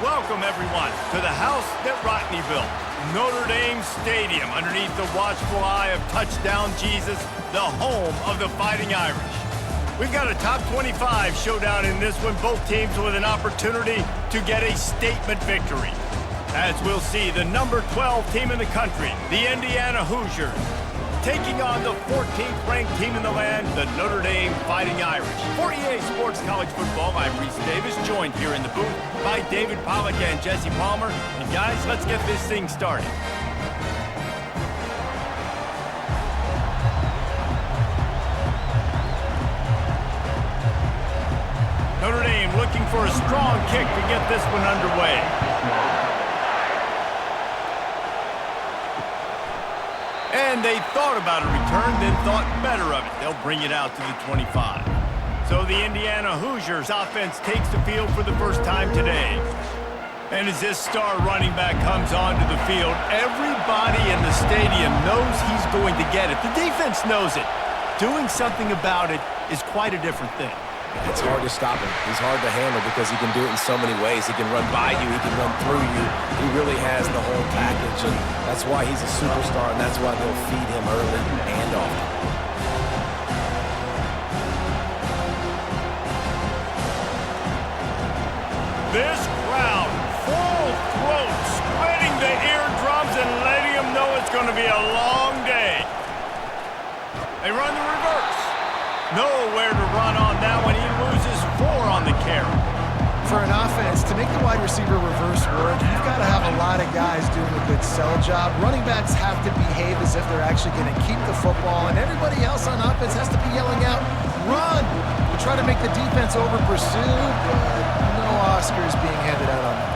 Welcome, everyone, to the house that Rodney built, Notre Dame Stadium, underneath the watchful eye of Touchdown Jesus, the home of the Fighting Irish. We've got a top 25 showdown in this one, both teams with an opportunity to get a statement victory. As we'll see, the number 12 team in the country, the Indiana Hoosiers, taking on the 14th ranked team in the land, the Notre Dame Fighting Irish. For EA Sports College Football, I'm Reese Davis, joined here in the booth by David Pollack and Jesse Palmer. And guys, let's get this thing started. Notre Dame looking for a strong kick to get this one underway. And they thought about a return, then thought better of it. They'll bring it out to the 25. So the Indiana Hoosiers offense takes the field for the first time today. And as this star running back comes onto the field, everybody in the stadium knows he's going to get it. The defense knows it. Doing something about it is quite a different thing. It's hard to stop him. He's hard to handle because he can do it in so many ways. He can run by you. He can run through you. He really has the whole package, and that's why he's a superstar, and that's why they'll feed him early and often. This crowd, full throat, spreading the eardrums and letting them know it's going to be a long day. They run the reverse. Nowhere to run on that one. He loses 4 on the carry. For an offense, to make the wide receiver reverse work, you've got to have a lot of guys doing a good sell job. Running backs have to behave as if they're actually going to keep the football, and everybody else on offense has to be yelling out, run! To try to make the defense over-pursue, but no Oscars being handed out on that.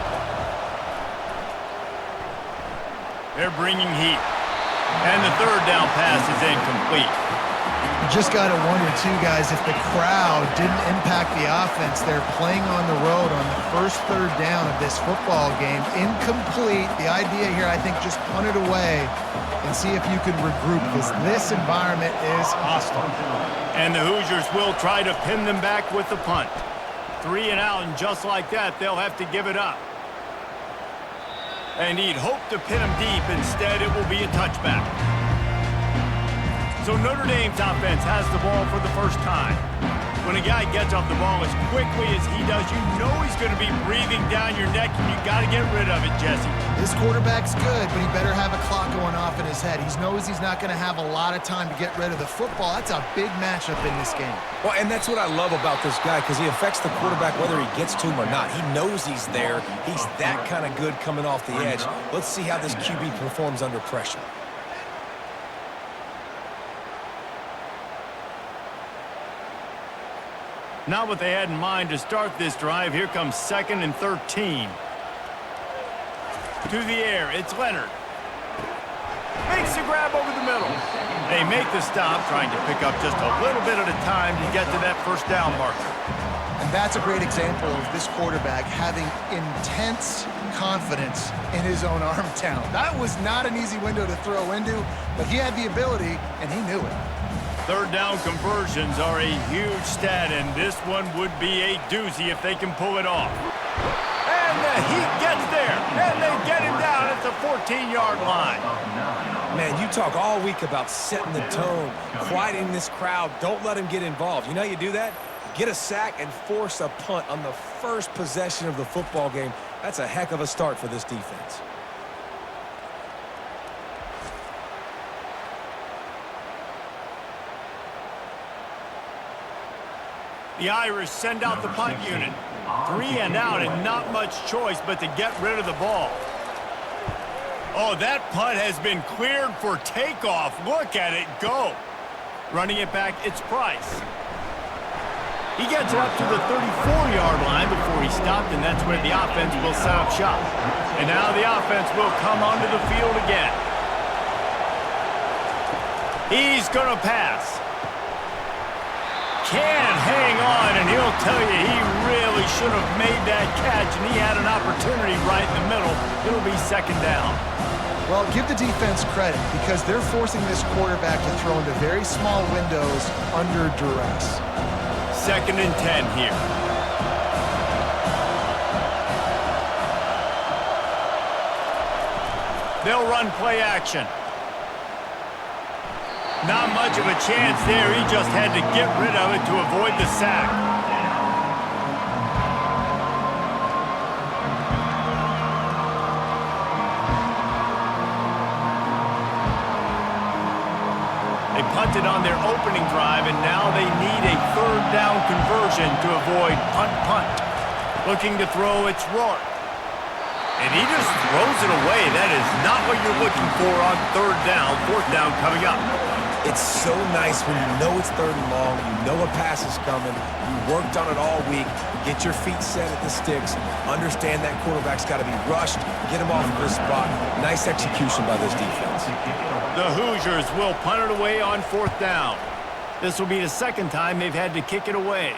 They're bringing heat. And the third down pass is incomplete. You just got to wonder, too, guys, if the crowd didn't impact the offense. They're playing on the road on the first third down of this football game. Incomplete. The idea here, I think, just punt it away and see if you can regroup, because this environment is hostile. And the Hoosiers will try to pin them back with the punt. 3 and out, and just like that, they'll have to give it up. And he'd hope to pin them deep. Instead, it will be a touchback. So Notre Dame's offense has the ball for the first time. When a guy gets off the ball as quickly as he does, you know he's going to be breathing down your neck, and you got to get rid of it, Jesse. This quarterback's good, but he better have a clock going off in his head. He knows he's not going to have a lot of time to get rid of the football. That's a big matchup in this game. Well, and that's what I love about this guy, because he affects the quarterback whether he gets to him or not. He knows he's there. He's that kind of good coming off the edge. Let's see how this QB performs under pressure. Not what they had in mind to start this drive. Here comes 2nd and 13. To the air, it's Leonard. Makes the grab over the middle. They make the stop, trying to pick up just a little bit at a time to get to that first down marker. And that's a great example of this quarterback having intense confidence in his own arm talent. That was not an easy window to throw into, but he had the ability, and he knew it. Third down conversions are a huge stat, and this one would be a doozy if they can pull it off. And the Heat gets there, and they get him down at the 14-yard line. Man, you talk all week about setting the tone, quieting this crowd. Don't let him get involved. You know how you do that? Get a sack and force a punt on the first possession of the football game. That's a heck of a start for this defense. The Irish send out the punt unit. 3 and out, and not much choice but to get rid of the ball. Oh, that punt has been cleared for takeoff. Look at it go. Running it back, it's Price. He gets it up to the 34-yard line before he stopped, and that's where the offense will set up shop. And now the offense will come onto the field again. He's going to pass. Can hang on, and he'll tell you he really should have made that catch, and he had an opportunity right in the middle. It'll be 2nd down. Well, give the defense credit, because they're forcing this quarterback to throw into very small windows under duress. 2nd and 10 here. they'll run play action. Not much of a chance there. He just had to get rid of it to avoid the sack. They punted on their opening drive, and now they need a third down conversion to avoid punt. Looking to throw, it's Rourke. And he just throws it away. That is not what you're looking for on third down. Fourth down coming up. It's so nice when you know it's third and long, you know a pass is coming, you worked on it all week, get your feet set at the sticks, understand that quarterback's got to be rushed, get him off of his spot. Nice execution by this defense. The Hoosiers will punt it away on fourth down. This will be the second time they've had to kick it away.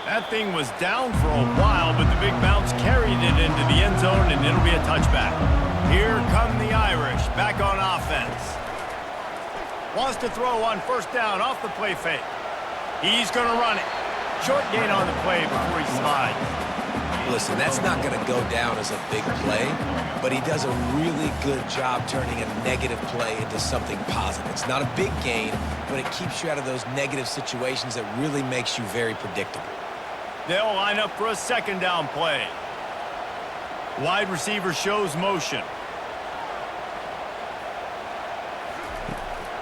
That thing was down for a while, but the big bounce carried it into the end zone, and it'll be a touchback. Here come the Irish, back on offense. Wants to throw on first down off the play fake. He's going to run it. Short gain on the play before he slides. Listen, that's not going to go down as a big play, but he does a really good job turning a negative play into something positive. It's not a big gain, but it keeps you out of those negative situations that really makes you very predictable. They'll line up for a second down play. Wide receiver shows motion.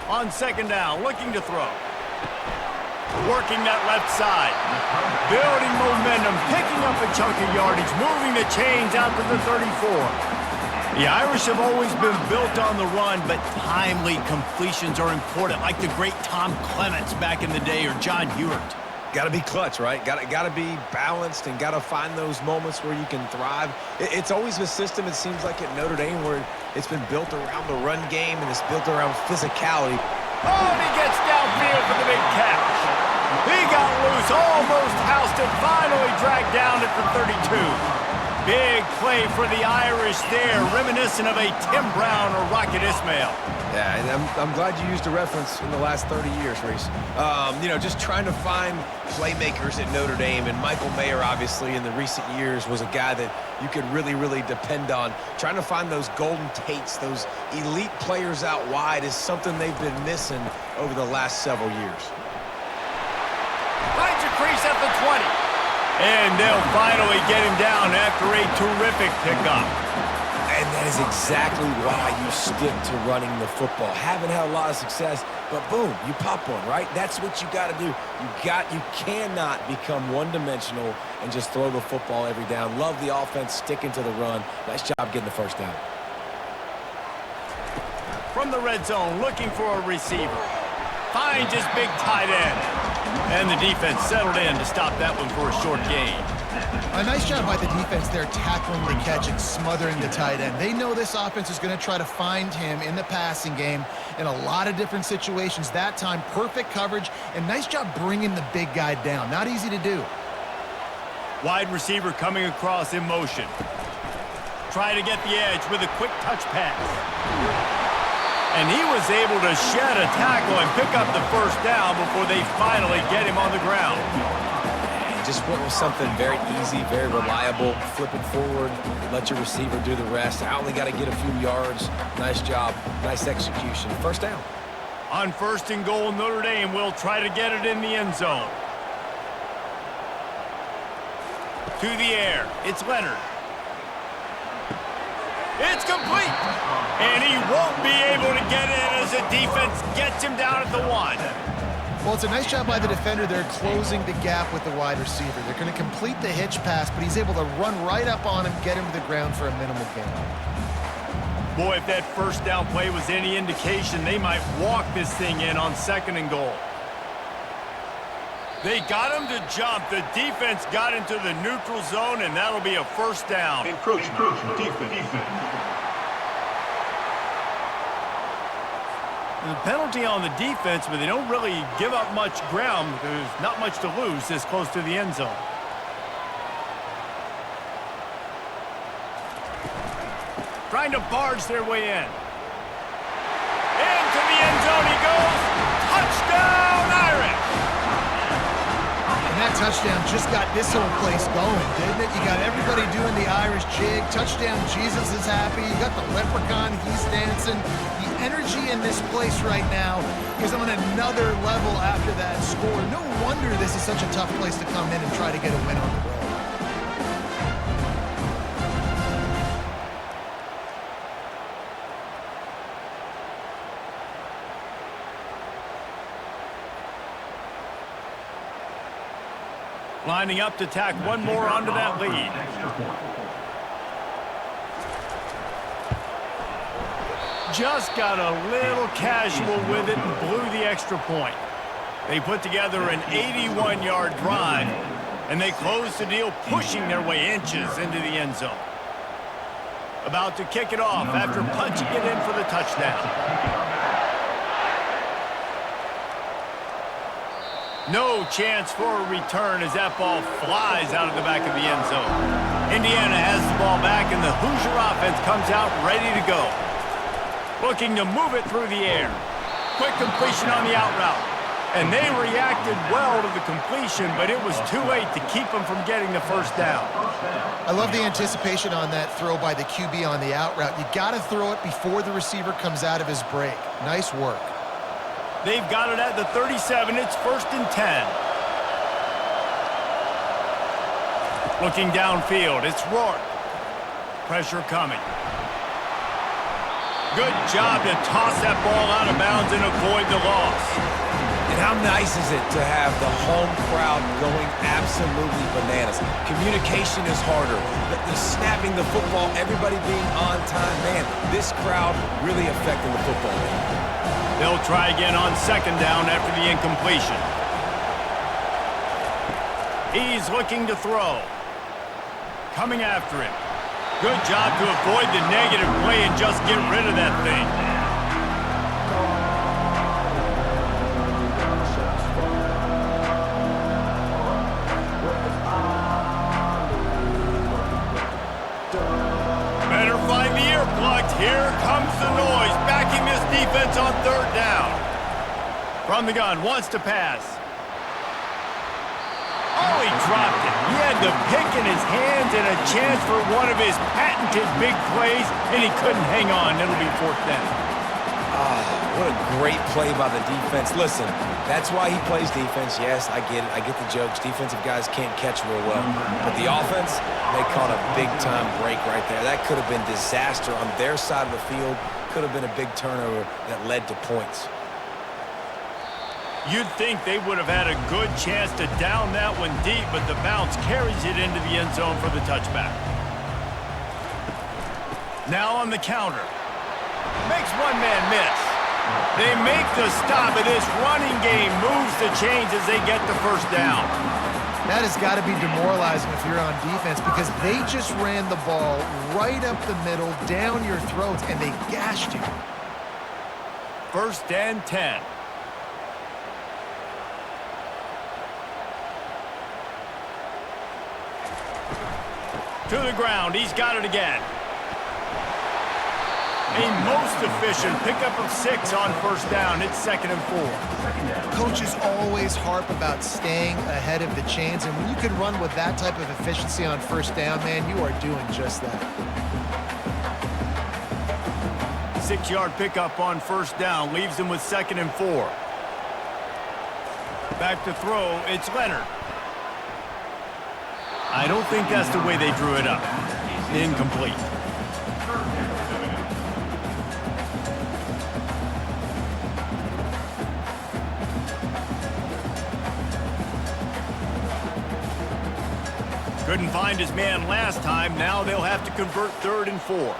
On second down, looking to throw. Working that left side. Building momentum, picking up a chunk of yardage, moving the chains out to the 34. The Irish have always been built on the run, but timely completions are important, like the great Tom Clements back in the day or John Hewart. Got to be clutch, right? Got to be balanced and got to find those moments where you can thrive. It's always a system, it seems like, at Notre Dame where it's been built around the run game and it's built around physicality. Oh, and he gets downfield for the big catch. He got loose, almost housed it, finally dragged down at the 32. Big play for the Irish there, reminiscent of a Tim Brown or Rocket Ismail. Yeah, and I'm glad you used a reference in the last 30 years, Reese. You know, just trying to find playmakers at Notre Dame, and Michael Mayer, obviously, in the recent years, was a guy that you could really, really depend on. Trying to find those golden Tates, those elite players out wide is something they've been missing over the last several years. Finds a crease at the 20. And they'll finally get him down after a terrific pickup. And that is exactly why you stick to running the football. Haven't had a lot of success, but boom, you pop one, right? That's what you got to do. You cannot become one-dimensional and just throw the football every down. Love the offense sticking to the run. Nice job getting the first down. From the red zone, looking for a receiver. Finds his big tight end. And the defense settled in to stop that one for a short gain. A nice job by the defense there, tackling the catch and smothering the tight end. They know this offense is going to try to find him in the passing game in a lot of different situations. That time, perfect coverage, and nice job bringing the big guy down. Not easy to do. Wide receiver coming across in motion. Try to get the edge with a quick touch pass. And he was able to shed a tackle and pick up the first down before they finally get him on the ground. And just went with something very easy, very reliable. Flip it forward, let your receiver do the rest. I only got to get a few yards. Nice job, nice execution. First down. On first and goal, Notre Dame will try to get it in the end zone. To the air, it's Leonard. It's complete. And he won't be able to get in as the defense gets him down at the 1. Well, it's a nice job by the defender there closing the gap with the wide receiver. They're going to complete the hitch pass, but he's able to run right up on him, get him to the ground for a minimal gain. Boy, if that first down play was any indication, they might walk this thing in on second and goal. They got him to jump. The defense got into the neutral zone, and that'll be a first down. Encroachment. Defense. The penalty on the defense, but they don't really give up much ground. There's not much to lose this close to the end zone. Trying to barge their way in. Into the end zone he goes. Touchdown, Irish! And that touchdown just got this whole place going, didn't it? You got everybody doing the Irish jig. Touchdown, Jesus is happy. You got the leprechaun, he's dancing. The energy in this place right now is on another level after that score. No wonder this is such a tough place to come in and try to get a win on the road. Lining up to tack one more onto that lead. Just got a little casual with it and blew the extra point. They put together an 81-yard drive, and they closed the deal, pushing their way inches into the end zone. About to kick it off after punching it in for the touchdown. No chance for a return as that ball flies out of the back of the end zone. Indiana has the ball back, and the Hoosier offense comes out ready to go. Looking to move it through the air. Quick completion on the out route. And they reacted well to the completion, but it was too late to keep them from getting the first down. I love the anticipation on that throw by the QB on the out route. You got to throw it before the receiver comes out of his break. Nice work. They've got it at the 37. It's 1st and 10. Looking downfield, it's Rourke. Pressure coming. Good job to toss that ball out of bounds and avoid the loss. And how nice is it to have the home crowd going absolutely bananas? Communication is harder. The snapping the football, everybody being on time. Man, this crowd really affecting the football game. They'll try again on 2nd down after the incompletion. He's looking to throw. Coming after him. Good job to avoid the negative play and just get rid of that thing. Better find the earplugs. Here comes the noise, backing this defense on 3rd down. From the gun, wants to pass. Oh, he dropped it. He had the pick in his hands and a chance for one of his patented big plays, and he couldn't hang on. It'll be 4th down. What a great play by the defense. Listen, that's why he plays defense. Yes, I get it. I get the jokes. Defensive guys can't catch real well. But the offense, they caught a big-time break right there. That could have been disaster on their side of the field. Could have been a big turnover that led to points. You'd think they would have had a good chance to down that one deep, but the bounce carries it into the end zone for the touchback. Now on the counter. Makes one man miss. They make the stop, and this running game moves the chains as they get the first down. That has got to be demoralizing if you're on defense because they just ran the ball right up the middle, down your throats, and they gashed you. 1st and 10. To the ground. He's got it again. A most efficient pickup of 6 on 1st down. It's 2nd and 4. Coaches always harp about staying ahead of the chains, and when you can run with that type of efficiency on 1st down, man, you are doing just that. 6-yard pickup on 1st down leaves them with 2nd and 4. Back to throw. It's Leonard. I don't think that's the way they drew it up. Incomplete. Couldn't find his man last time. Now they'll have to convert 3rd and 4.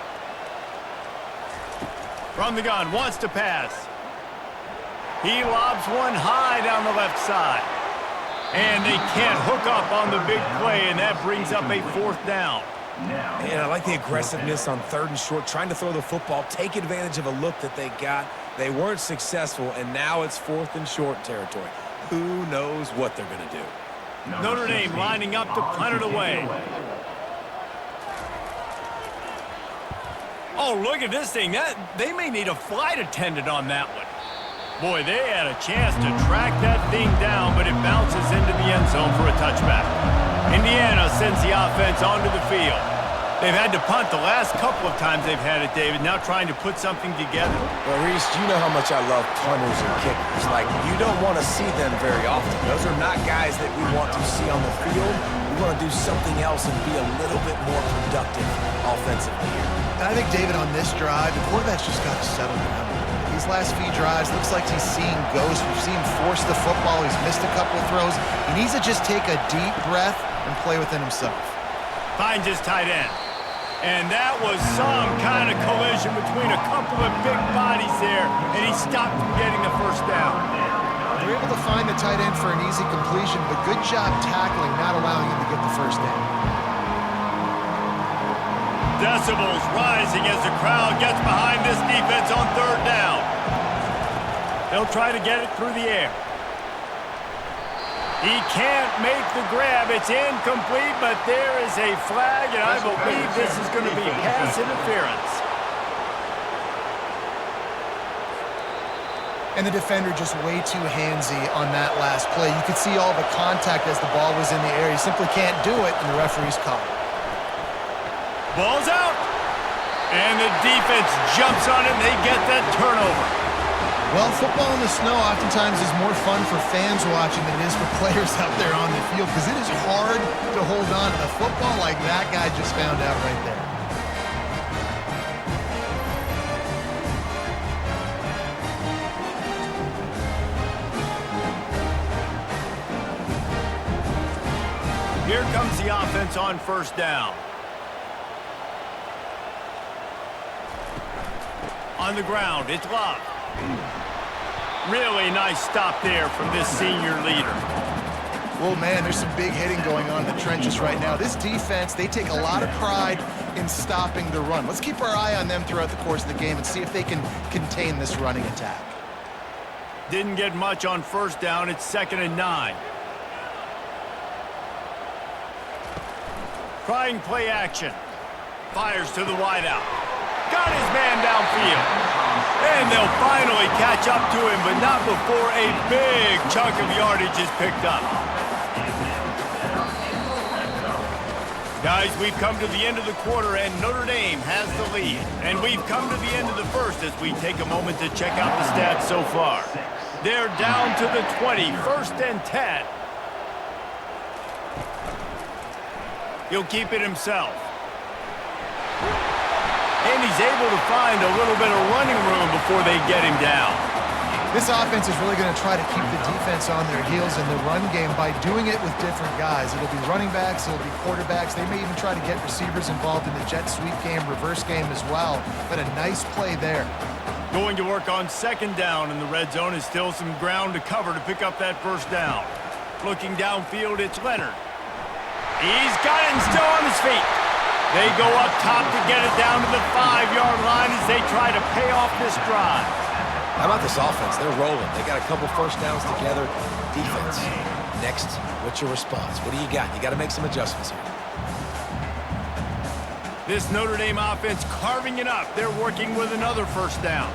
From the gun, wants to pass. He lobs one high down the left side. And they can't hook up on the big play, and that brings up a 4th down. Man, I like the aggressiveness on 3rd and short, trying to throw the football, take advantage of a look that they got. They weren't successful, and now it's 4th and short territory. Who knows what they're going to do? Notre Dame lining up to punt it away. Oh, look at this thing. They may need a flight attendant on that one. Boy, they had a chance to track that thing down, but it bounces into the end zone for a touchback. Indiana sends the offense onto the field. They've had to punt the last couple of times they've had it, David, now trying to put something together. Well, Reese, you know how much I love punters and kickers. Like, you don't want to see them very often. Those are not guys that we want to see on the field. We want to do something else and be a little bit more productive offensively here. I think, David, on this drive, the quarterback's just got to settle down. These last few drives, looks like he's seeing ghosts. We've seen him force the football. He's missed a couple of throws. He needs to just take a deep breath and play within himself. Finds his tight end. And that was some kind of collision between a couple of big bodies there, and he stopped from getting the first down. They're able to find the tight end for an easy completion, but good job tackling, not allowing him to get the first down. Decibels rising as the crowd gets behind this defense on third down. They'll try to get it through the air. He can't make the grab. It's incomplete, but there is a flag, and I believe this is going to be pass interference. And the defender just way too handsy on that last play. You could see all the contact as the ball was in the air. He simply can't do it, and the referee's caught it. Ball's out, and the defense jumps on it, and they get that turnover. Well, football in the snow oftentimes is more fun for fans watching than it is for players out there on the field because it is hard to hold on to the football like that guy just found out right there. Here comes the offense on first down. On the ground, it's Love. Really nice stop there from this senior leader. Well, man, there's some big hitting going on in the trenches right now. This defense, they take a lot of pride in stopping the run. Let's keep our eye on them throughout the course of the game and see if they can contain this running attack. Didn't get much on first down. It's 2nd and 9. Trying play action. Fires to the wideout. Got his man downfield. And they'll finally catch up to him, but not before a big chunk of yardage is picked up. Guys, we've come to the end of the quarter, and Notre Dame has the lead. And we've come to the end of the first as we take a moment to check out the stats so far. They're down to the 20, 1st and 10. He'll keep it himself. And he's able to find a little bit of running room before they get him down. This offense is really going to try to keep the defense on their heels in the run game by doing it with different guys. It'll be running backs, it'll be quarterbacks. They may even try to get receivers involved in the jet sweep game, reverse game as well. But a nice play there. Going to work on 2nd down in the red zone is still some ground to cover to pick up that first down. Looking downfield, it's Leonard. He's got it and still on his feet. They go up top to get it down to the 5-yard line as they try to pay off this drive. How about this offense? They're rolling. They got a couple first downs together. Defense. Next, what's your response? What do you got? You got to make some adjustments here. This Notre Dame offense carving it up. They're working with another first down.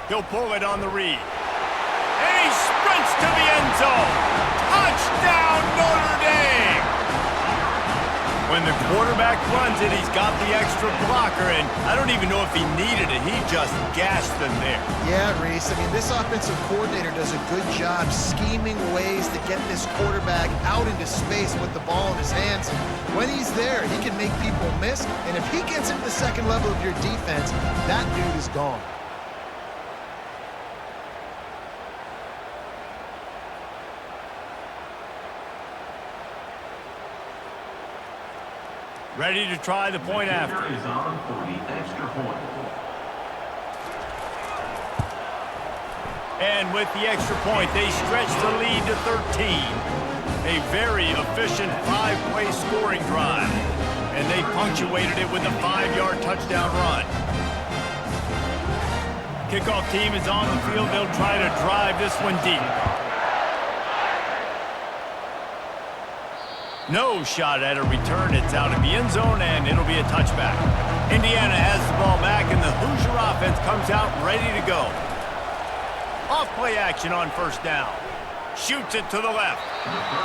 He'll pull it on the read. And he sprints to the end zone. Touchdown, Notre Dame! When the quarterback runs it, he's got the extra blocker, and I don't even know if he needed it. He just gashed them there. Yeah, Reese. I mean, this offensive coordinator does a good job scheming ways to get this quarterback out into space with the ball in his hands. And when he's there, he can make people miss, and if he gets into the second level of your defense, that dude is gone. Ready to try the point after. Is on for the extra point. And with the extra point, they stretch the lead to 13. A very efficient 5-play scoring drive. And they punctuated it with a 5-yard touchdown run. Kickoff team is on the field. They'll try to drive this one deep. No shot at a return. It's out of the end zone, and it'll be a touchback. Indiana has the ball back, and the Hoosier offense comes out ready to go. Off-play action on first down. Shoots it to the left.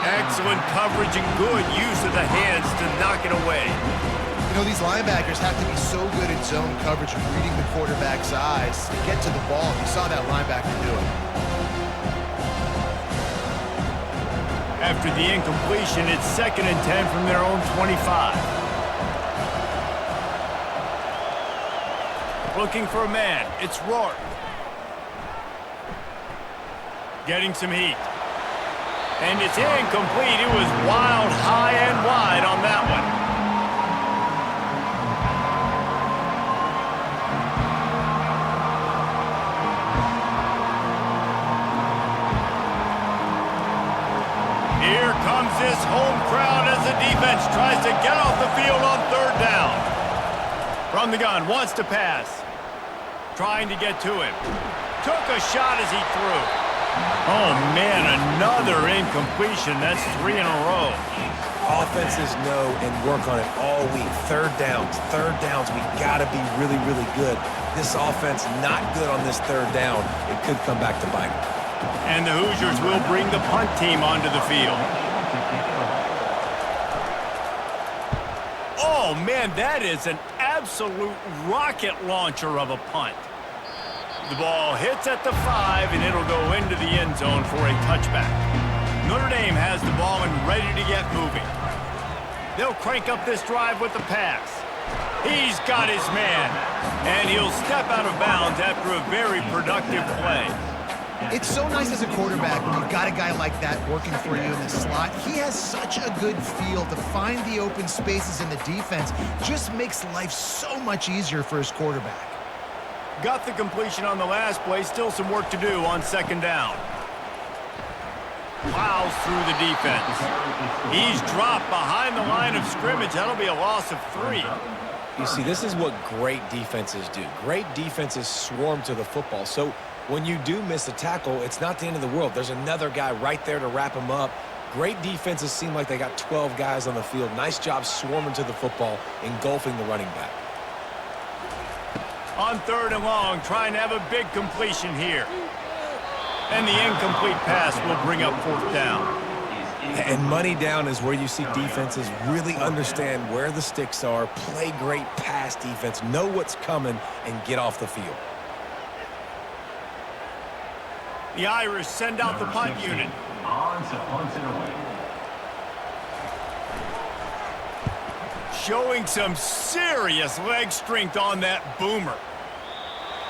Excellent coverage and good use of the hands to knock it away. You know, these linebackers have to be so good at zone coverage and reading the quarterback's eyes to get to the ball. You saw that linebacker do it. After the incompletion, it's 2nd and 10 from their own 25. Looking for a man. It's Rourke. Getting some heat. And it's incomplete. It was wild, high, and wide on that one. Here comes this home crowd as the defense tries to get off the field on 3rd down. From the gun, wants to pass. Trying to get to him. Took a shot as he threw. Oh, man, another incompletion. That's 3 in a row. Offenses know and work on it all week. Third downs. We got to be really, really good. This offense not good on this 3rd down. It could come back to bite them. And the Hoosiers will bring the punt team onto the field. Oh, man, that is an absolute rocket launcher of a punt. The ball hits at the 5, and it'll go into the end zone for a touchback. Notre Dame has the ball and ready to get moving. They'll crank up this drive with the pass. He's got his man, and he'll step out of bounds after a very productive play. It's so nice as a quarterback when you've got a guy like that working for you in the slot. He has such a good feel to find the open spaces in the defense. Just makes life so much easier for his quarterback. Got the completion on the last play. Still some work to do on 2nd down. Plows through the defense. He's dropped behind the line of scrimmage. That'll be a loss of 3. You see, this is what great defenses do. Great defenses swarm to the football. So when you do miss a tackle, it's not the end of the world. There's another guy right there to wrap him up. Great defenses seem like they got 12 guys on the field. Nice job swarming to the football, engulfing the running back. On 3rd and long, trying to have a big completion here. And the incomplete pass will bring up 4th down. And money down is where you see defenses really understand where the sticks are, play great pass defense, know what's coming, and get off the field. The Irish send out the punt unit. Showing some serious leg strength on that boomer.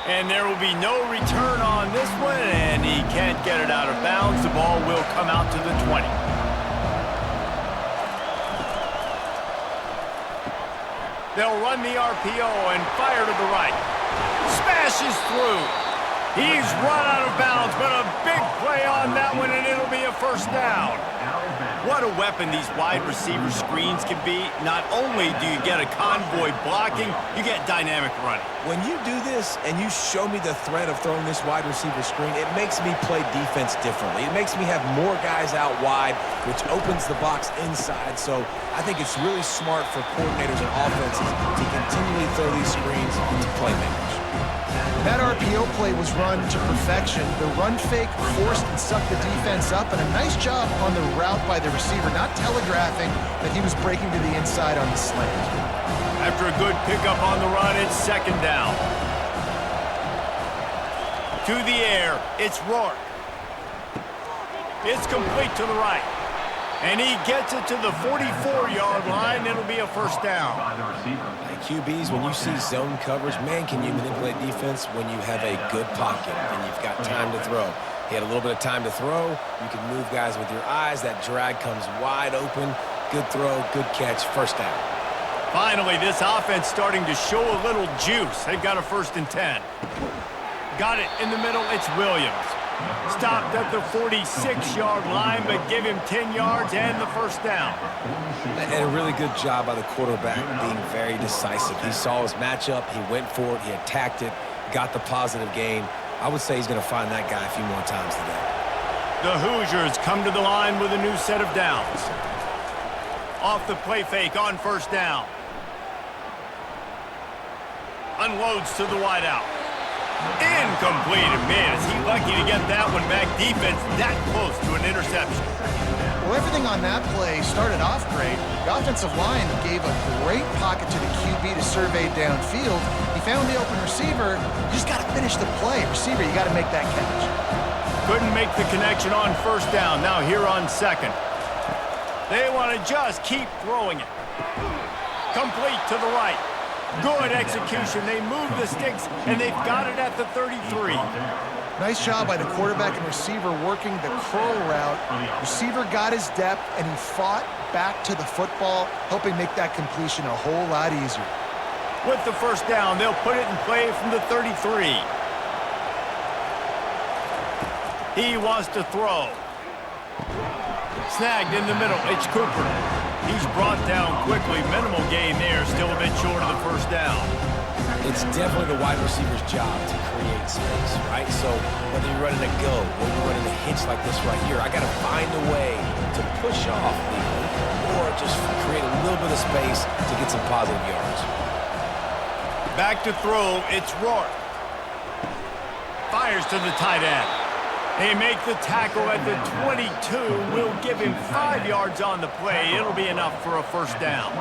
And there will be no return on this one, and he can't get it out of bounds. The ball will come out to the 20. They'll run the RPO and fire to the right. Smashes through. He's run out of bounds, but a big play on that one, and it'll be a 1st down. What a weapon these wide receiver screens can be. Not only do you get a convoy blocking, you get dynamic running. When you do this and you show me the threat of throwing this wide receiver screen, it makes me play defense differently. It makes me have more guys out wide, which opens the box inside. So I think it's really smart for coordinators and offenses to continually throw these screens to playmakers. That RPO play was run to perfection. The run fake forced and sucked the defense up, and a nice job on the route by the receiver, not telegraphing that he was breaking to the inside on the slant. After a good pickup on the run, it's 2nd down. To the air, it's Rourke. It's complete to the right. And he gets it to the 44-yard line. It'll be a 1st down. Like QBs, when you see zone coverage, man, can you manipulate defense when you have a good pocket and you've got time to throw. He had a little bit of time to throw. You can move guys with your eyes. That drag comes wide open. Good throw, good catch, 1st down. Finally, this offense starting to show a little juice. They've got a 1st and 10. Got it in the middle. It's Williams. Stopped at the 46-yard line, but give him 10 yards and the 1st down. And a really good job by the quarterback being very decisive. He saw his matchup. He went for it. He attacked it, got the positive gain. I would say he's going to find that guy a few more times today. The Hoosiers come to the line with a new set of downs. Off the play fake on first down. Unloads to the wideout. Incomplete. Man, is he lucky to get that one back. Defense that close to an interception. Well, everything on that play started off great. The offensive line gave a great pocket to the QB to survey downfield. He found the open receiver. You just got to finish the play. Receiver, you got to make that catch. Couldn't make the connection on first down. Now here on second. They want to just keep throwing it. Complete to the right. Good execution. They move the sticks, and they've got it at the 33. Nice job by the quarterback and receiver working the curl route. Receiver got his depth, and he fought back to the football, helping make that completion a whole lot easier. With the first down, they'll put it in play from the 33. He wants to throw. Snagged in the middle. It's Cooper. He's brought down quickly. Minimal gain there. Still a bit short of the first down. It's definitely the wide receiver's job to create space, right? So whether you're running a go or you're running a hitch like this right here, I got to find a way to push off or just create a little bit of space to get some positive yards. Back to throw. It's Rourke. Fires to the tight end. They make the tackle at the 22. Will give him 5 yards on the play. It'll be enough for a first down.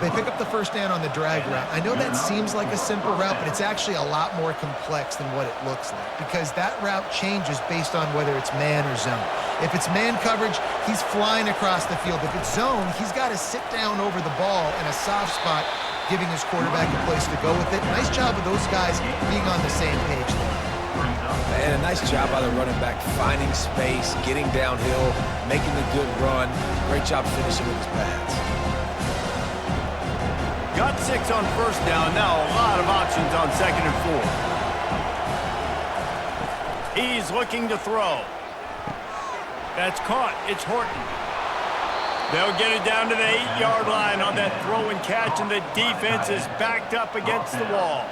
They pick up the first down on the drag route. I know that seems like a simple route, but it's actually a lot more complex than what it looks like because that route changes based on whether it's man or zone. If it's man coverage, he's flying across the field. If it's zone, he's got to sit down over the ball in a soft spot, giving his quarterback a place to go with it. Nice job of those guys being on the same page there. And a nice job by the running back, finding space, getting downhill, making the good run. Great job finishing with his pads. Got 6 on first down. Now a lot of options on second and 4. He's looking to throw. That's caught. It's Horton. They'll get it down to the 8-yard line on that throw and catch, and the defense is backed up against the wall.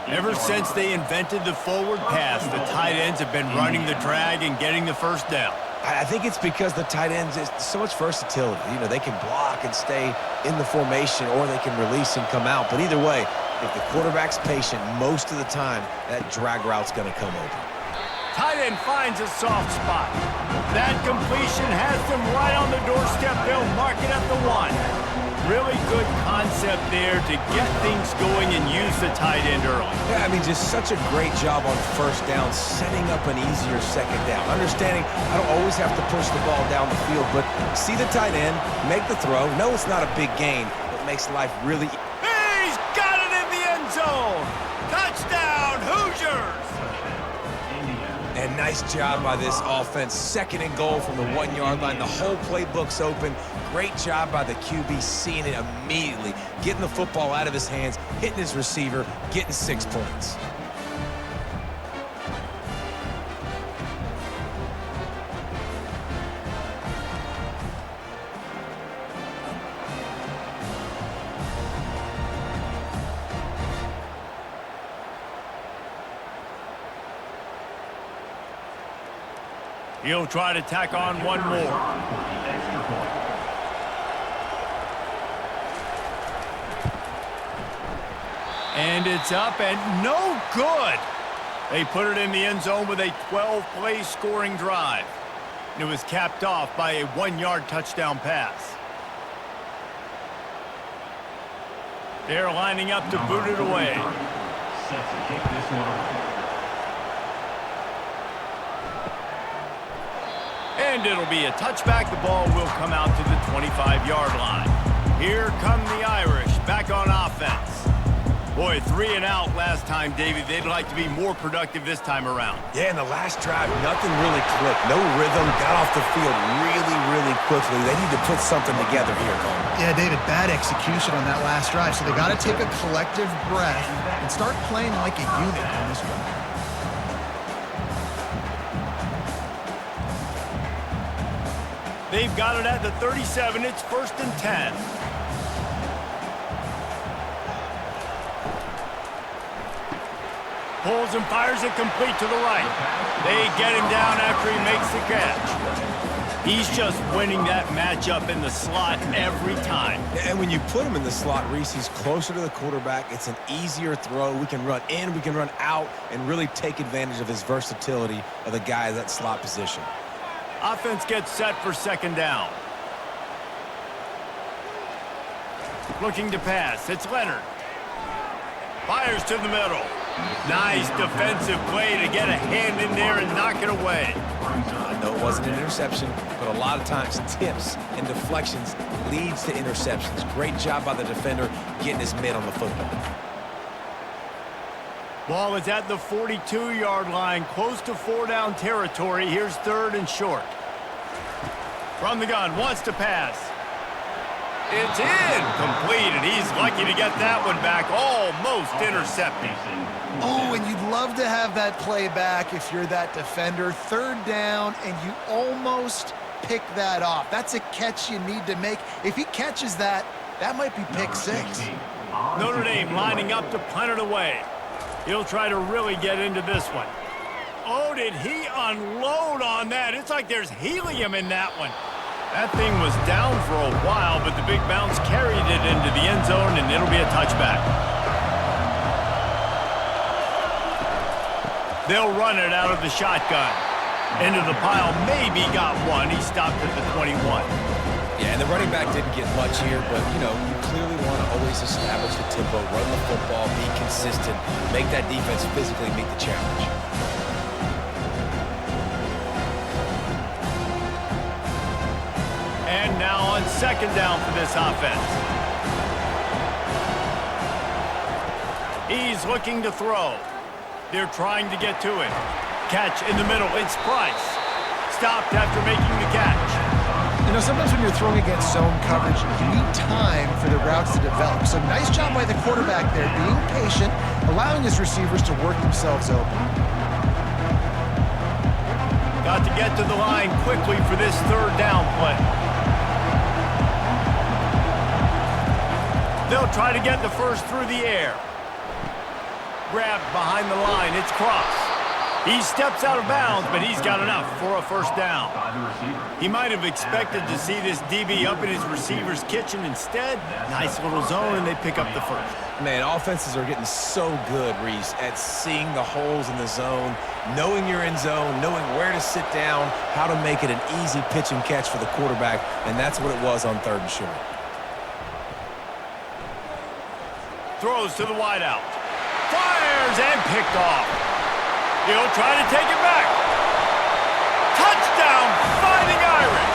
Ever since they invented the forward pass, the tight ends have been running the drag and getting the first down. I think it's because the tight ends is so much versatility. You know, they can block and stay in the formation, or they can release and come out. But either way, if the quarterback's patient most of the time, that drag route's going to come open. Tight end finds a soft spot. That completion has them right on the doorstep. They'll mark it at the 1. Really good concept there to get things going and use the tight end early. Yeah, I mean, just such a great job on first down, setting up an easier second down. Understanding I don't always have to push the ball down the field, but see the tight end, make the throw. No, it's not a big gain, but makes life really easy. He's got it in the end zone. Touchdown, Hoosiers. And nice job by this offense. Second and goal from the 1-yard line. The whole playbook's open. Great job by the QB seeing it immediately, getting the football out of his hands, hitting his receiver, getting 6 points. He'll try to tack on one more. And it's up and no good. They put it in the end zone with a 12-play scoring drive. It was capped off by a 1-yard touchdown pass. They're lining up to boot it away. Set to kick this one off. And it'll be a touchback. The ball will come out to the 25-yard line. Here come the Irish back on offense. Boy, 3 and out last time, Davey. They'd like to be more productive this time around. Yeah, in the last drive, nothing really clicked. No rhythm, got off the field really quickly. They need to put something together here, Cole. Yeah, David, bad execution on that last drive. So they got to take a collective breath and start playing like a unit on this one. They've got it at the 37. It's 1st and 10. Pulls and fires it complete to the right. They get him down after he makes the catch. He's just winning that matchup in the slot every time. And when you put him in the slot, Reese, he's closer to the quarterback. It's an easier throw. We can run in, we can run out, and really take advantage of his versatility of the guy at that slot position. Offense gets set for second down. Looking to pass. It's Leonard. Fires to the middle. Nice defensive play to get a hand in there and knock it away. I know it wasn't an interception, but a lot of times tips and deflections leads to interceptions. Great job by the defender getting his mitt on the football. Ball is at the 42-yard line, close to 4-down territory. Here's third and short. From the gun, wants to pass. It's incomplete, and he's lucky to get that one back, almost intercepted. Oh, and you'd love to have that play back if you're that defender. Third down, and you almost pick that off. That's a catch you need to make. If he catches that, that might be pick six. Notre Dame lining up to punt it away. He'll try to really get into this one. Oh, did he unload on that? It's like there's helium in that one. That thing was down for a while, but the big bounce carried it into the end zone, and it'll be a touchback. They'll run it out of the shotgun. Into the pile, maybe got one. He stopped at the 21. Yeah, and the running back didn't get much here, but, you know, you clearly want to always establish the tempo, run the football, be consistent, make that defense physically meet the challenge. And now on second down for this offense. He's looking to throw. They're trying to get to it. Catch in the middle. It's Price. Stopped after making the catch. You know, sometimes when you're throwing against zone coverage, you need time for the routes to develop. So nice job by the quarterback there, being patient, allowing his receivers to work themselves open. Got to get to the line quickly for this third down play. They'll try to get the first through the air. Grabbed behind the line. It's Cross. He steps out of bounds, but he's got enough for a first down. He might have expected to see this DB up in his receiver's kitchen. Instead, nice little zone, and they pick up the first. Man, offenses are getting so good, Reese, at seeing the holes in the zone, knowing you're in zone, knowing where to sit down, how to make it an easy pitch and catch for the quarterback, and that's what it was on third and short. Throws to the wideout. Fires and picked off. He'll try to take it back. Touchdown, Fighting Irish.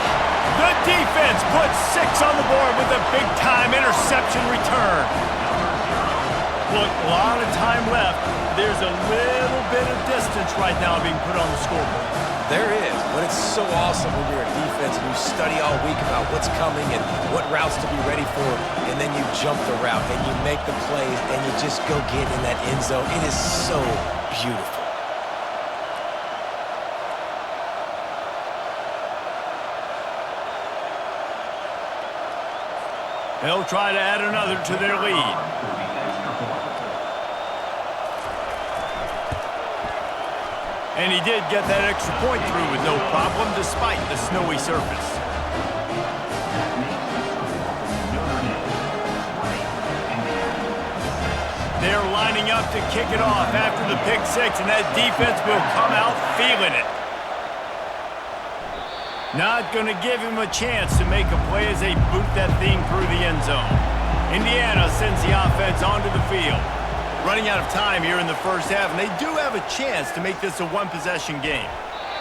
The defense puts 6 on the board with a big-time interception return. Look, a lot of time left. There's a little bit of distance right now being put on the scoreboard. There is, but it's so awesome when you're a defense and you study all week about what's coming and what routes to be ready for, and then you jump the route and you make the plays and you just go get in that end zone. It is so beautiful. They'll try to add another to their lead. And he did get that extra point through with no problem despite the snowy surface. They're lining up to kick it off after the pick six, and that defense will come out feeling it. Not going to give him a chance to make a play as they boot that thing through the end zone. Indiana sends the offense onto the field. Running out of time here in the first half, and they do have a chance to make this a one-possession game.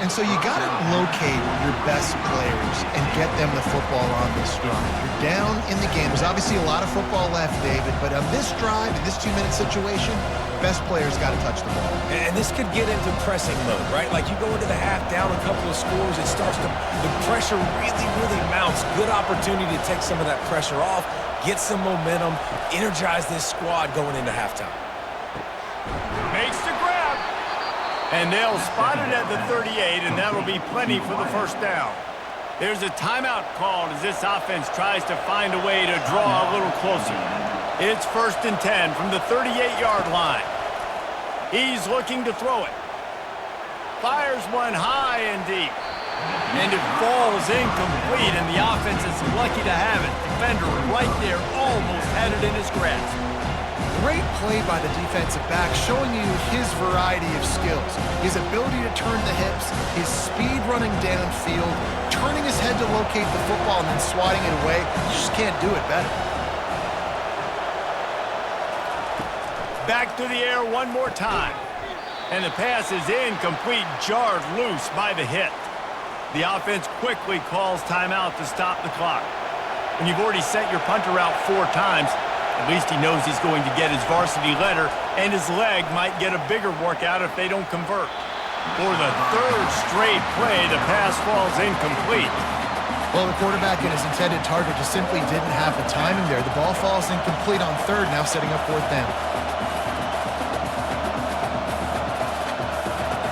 And so you got to locate your best players and get them the football on this drive. You're down in the game. There's obviously a lot of football left, David, but on this drive, in this 2-minute situation, best players got to touch the ball. And this could get into pressing mode, right? Like you go into the half down a couple of scores, it starts to, the pressure really mounts. Good opportunity to take some of that pressure off, get some momentum, energize this squad going into halftime. Makes the grab. And they'll spot it at the 38, and that'll be plenty for the first down. There's a timeout called as this offense tries to find a way to draw a little closer. It's 1st and 10 from the 38-yard line. He's looking to throw it. Fires one high and deep. And it falls incomplete, and the offense is lucky to have it. Defender right there almost had it in his grasp. Great play by the defensive back, showing you his variety of skills. His ability to turn the hips, his speed running downfield, turning his head to locate the football and then swatting it away. You just can't do it better. Back to the air one more time. And the pass is incomplete, jarred loose by the hit. The offense quickly calls timeout to stop the clock. When you've already sent your punter out 4 times, at least he knows he's going to get his varsity letter, and his leg might get a bigger workout if they don't convert. For the 3rd straight play, the pass falls incomplete. Well, the quarterback and his intended target just simply didn't have the timing there. The ball falls incomplete on 3rd, now setting up 4th down.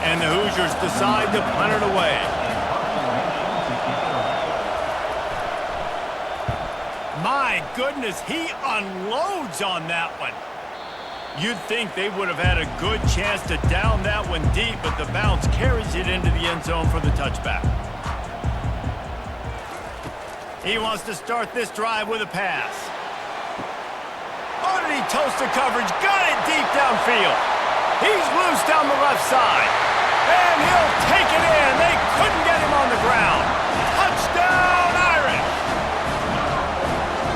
And the Hoosiers decide to punt it away. My goodness, he unloads on that one. You'd think they would have had a good chance to down that one deep, but the bounce carries it into the end zone for the touchback. He wants to start this drive with a pass. Oh, did he toast the coverage? Got it deep downfield. He's loose down the left side. And he'll take it in. They couldn't get him on the ground. Touchdown, Irish!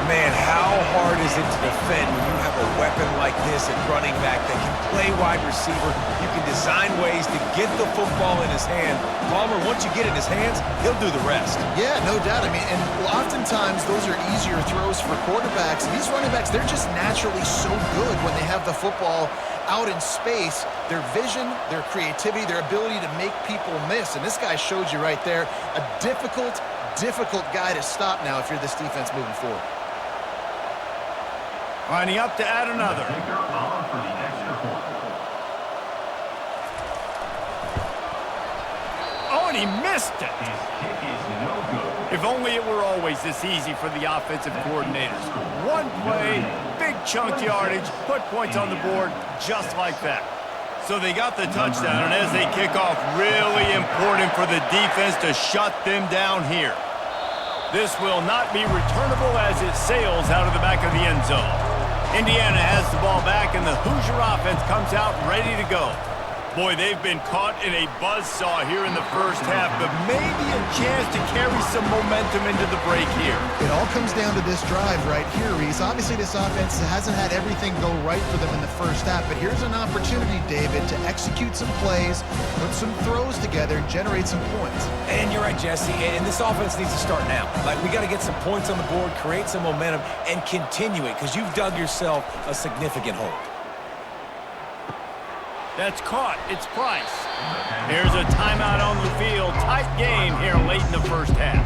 Man, how hard is it to defend when you have a weapon like this at running back that can play wide receiver? You can design ways to get the football in his hand. Palmer, once you get it in his hands, he'll do the rest. Yeah, no doubt. I mean, and oftentimes those are easier throws for quarterbacks. And these running backs, they're just naturally so good when they have the football out in space. Their vision, their creativity, their ability to make people miss. And this guy showed you right there, a difficult guy to stop now if you're this defense moving forward. Lining up to add another. Oh, and he missed it. If only it were always this easy for the offensive coordinators. One play, big chunk yardage, put points on the board just like that. So they got the touchdown, and as they kick off, really important for the defense to shut them down here. This will not be returnable as it sails out of the back of the end zone. Indiana has the ball back, and the Hoosier offense comes out ready to go. Boy, they've been caught in a buzzsaw here in the first half, but maybe a chance to carry some momentum into the break here. It all comes down to this drive right here, Reese. Obviously, this offense hasn't had everything go right for them in the first half, but here's an opportunity, David, to execute some plays, put some throws together, and generate some points. And you're right, Jesse, and this offense needs to start now. Like, we got to get some points on the board, create some momentum, and continue it, because you've dug yourself a significant hole. That's caught. It's Price. Here's a timeout on the field. Tight game here late in the first half.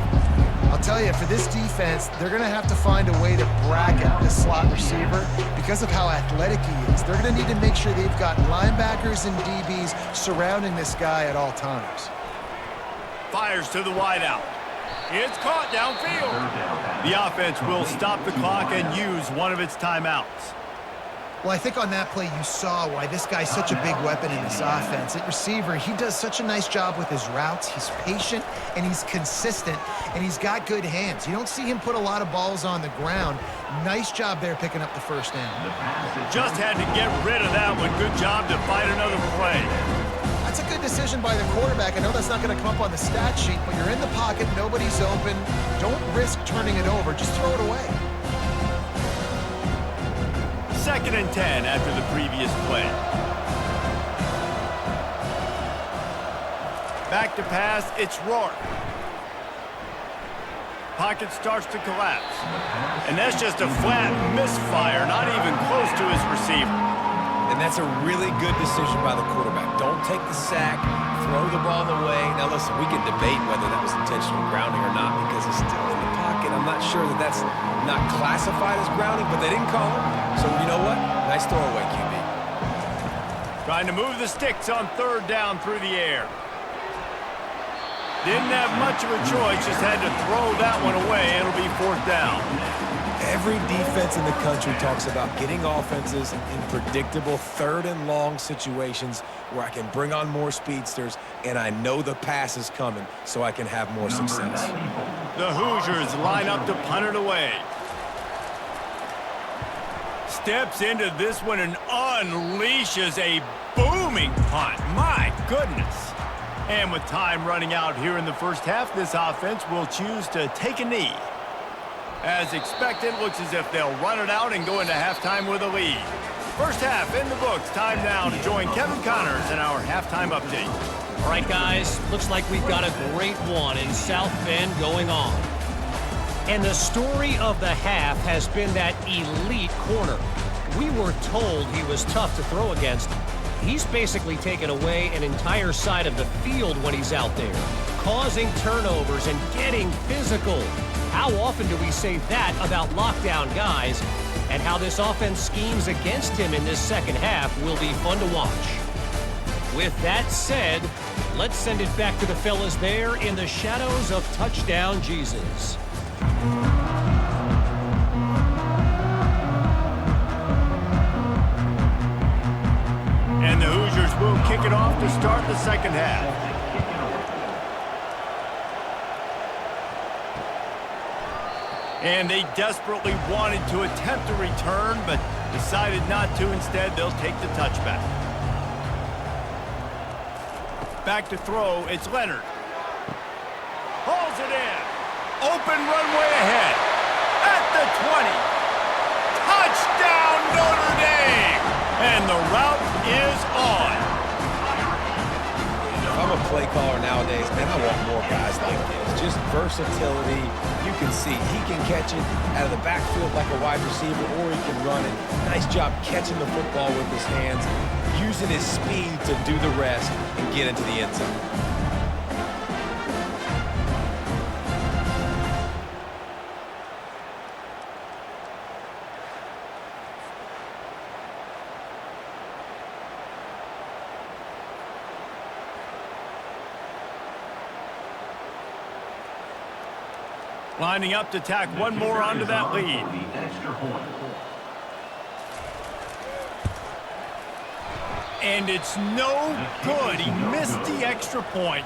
I'll tell you, for this defense, they're going to have to find a way to bracket the slot receiver because of how athletic he is. They're going to need to make sure they've got linebackers and DBs surrounding this guy at all times. Fires to the wideout. It's caught downfield. The offense will stop the clock and use one of its timeouts. Well, I think on that play you saw why this guy's such a big weapon in this offense. At receiver, he does such a nice job with his routes. He's patient, and he's consistent, and he's got good hands. You don't see him put a lot of balls on the ground. Nice job there picking up the first down. Just had to get rid of that one. Good job to fight another play. That's a good decision by the quarterback. I know that's not going to come up on the stat sheet, but you're in the pocket, nobody's open. Don't risk turning it over. Just throw it away. 2nd and 10 after the previous play. Back to pass, it's Rourke. Pocket starts to collapse. And that's just a flat misfire, not even close to his receiver. And that's a really good decision by the quarterback. Don't take the sack, throw the ball away. Now listen, we can debate whether that was intentional grounding or not because he's still in the pocket. I'm not sure that that's not classified as grounding, but they didn't call it. So you know what? Nice throwaway, QB. Trying to move the sticks on 3rd down through the air. Didn't have much of a choice, just had to throw that one away. It'll be 4th down. Every defense in the country talks about getting offenses in predictable 3rd and long situations where I can bring on more speedsters and I know the pass is coming so I can have more success. The Hoosiers line up to punt it away. Steps into this one and unleashes a booming punt. My goodness. And with time running out here in the first half, this offense will choose to take a knee. As expected, looks as if they'll run it out and go into halftime with a lead. First half in the books. Time now to join Kevin Connors in our halftime update. All right, guys, looks like we've got a great one in South Bend going on. And the story of the half has been that elite corner. We were told he was tough to throw against. He's basically taken away an entire side of the field when he's out there, causing turnovers and getting physical. How often do we say that about lockdown guys? And how this offense schemes against him in this second half will be fun to watch. With that said, let's send it back to the fellas there in the shadows of Touchdown Jesus. And the Hoosiers will kick it off to start the second half. And they desperately wanted to attempt a return, but decided not to. Instead, they'll take the touchback. Back to throw, it's Leonard. Hauls it in. Open runway ahead. At the 20. Touchdown, Notre Dame! And the route is on. If I'm a play caller nowadays, man, I want more guys like this. Just versatility. You can see he can catch it out of the backfield like a wide receiver, or he can run it. Nice job catching the football with his hands, using his speed to do the rest and get into the end zone. Lining up to tack one more onto that lead. And it's no good. He missed the extra point.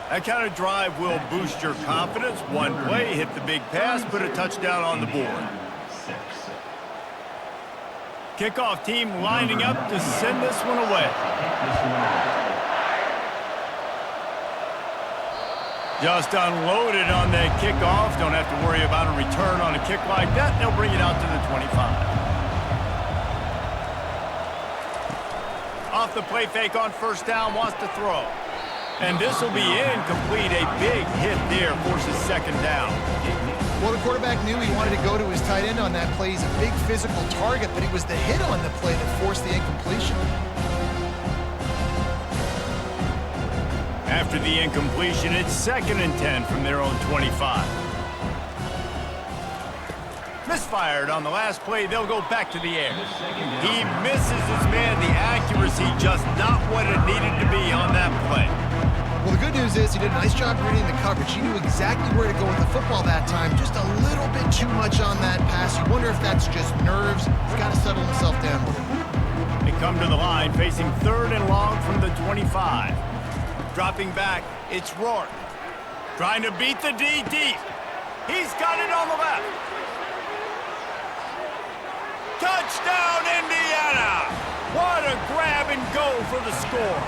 That kind of drive will boost your confidence. One play, hit the big pass, put a touchdown on the board. Kickoff team lining up to send this one away. Just unloaded on that kickoff. Don't have to worry about a return on a kick like that. They'll bring it out to the 25. Off the play fake on first down, wants to throw. And this will be incomplete. A big hit there, forces second down. Well, the quarterback knew he wanted to go to his tight end on that play. He's a big physical target, but it was the hit on the play that forced the incompletion. After the incompletion, it's 2nd and 10 from their own 25. Misfired on the last play. They'll go back to the air. He misses his man. The accuracy just not what it needed to be on that play. Well, the good news is he did a nice job reading the coverage. He knew exactly where to go with the football that time. Just a little bit too much on that pass. You wonder if that's just nerves. He's got to settle himself down with it. They come to the line, facing 3rd and long from the 25. Dropping back, it's Rourke. Trying to beat the D deep. He's got it on the left. Touchdown, Indiana! What a grab and go for the score.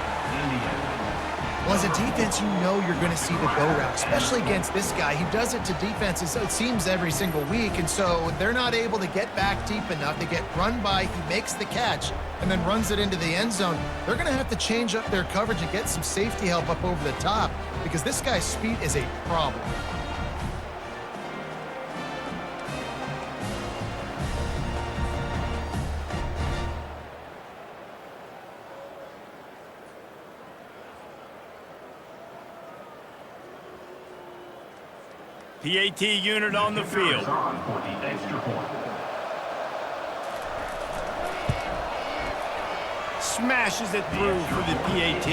Well, as a defense, you know you're going to see the go route, especially against this guy. He does it to defenses, it seems, every single week, and so they're not able to get back deep enough. They get run by, he makes the catch, and then runs it into the end zone. They're going to have to change up their coverage and get some safety help up over the top because this guy's speed is a problem. PAT unit on the field. Smashes it through for the PAT.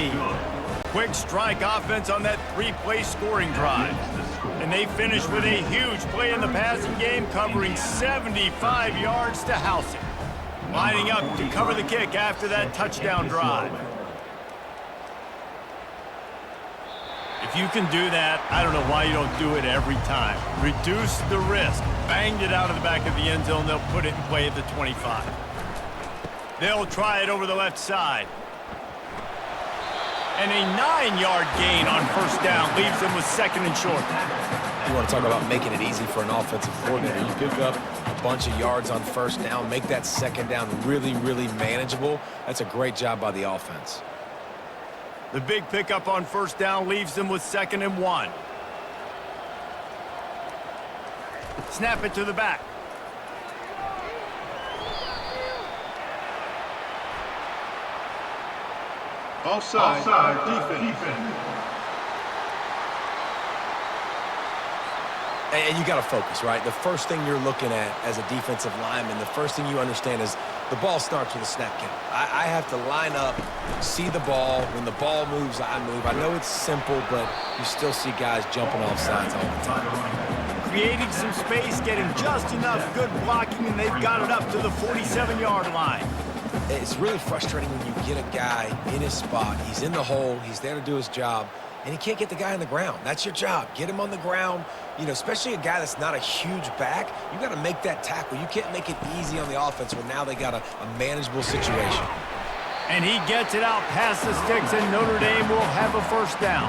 quick strike offense on that three-play scoring drive. And they finish with a huge play in the passing game, covering 75 yards to house it. Lining up to cover the kick after that touchdown drive. If you can do that, I don't know why you don't do it every time. Reduce the risk. Banged it out of the back of the end zone. They'll put it in play at the 25. They'll try it over the left side. And a 9-yard gain on first down leaves them with second and short. You want to talk about making it easy for an offensive coordinator. You pick up a bunch of yards on first down, make that second down really, really manageable. That's a great job by the offense. The big pickup on first down leaves them with 2nd and 1. Snap it to the back. Offside defense. And you got to focus, right? The first thing you're looking at as a defensive lineman, the first thing you understand is the ball starts with a snap count. I have to line up, see the ball. When the ball moves, I move. I know it's simple, but you still see guys jumping off sides all the time. Creating some space, getting just enough good blocking, and they've got it up to the 47-yard line. It's really frustrating when you get a guy in his spot. He's in the hole. He's there to do his job, and he can't get the guy on the ground. That's your job. Get him on the ground. You know, especially a guy that's not a huge back, you got to make that tackle. You can't make it easy on the offense when now they got a manageable situation. And he gets it out past the sticks, and Notre Dame will have a first down.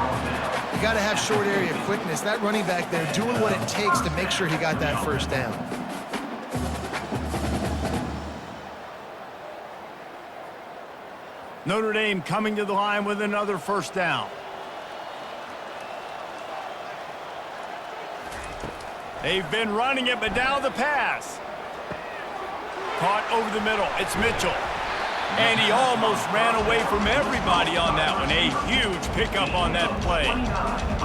You got to have short area quickness. That running back there doing what it takes to make sure he got that first down. Notre Dame coming to the line with another first down. They've been running it, but now the pass. Caught over the middle. It's Mitchell. And he almost ran away from everybody on that one. A huge pickup on that play.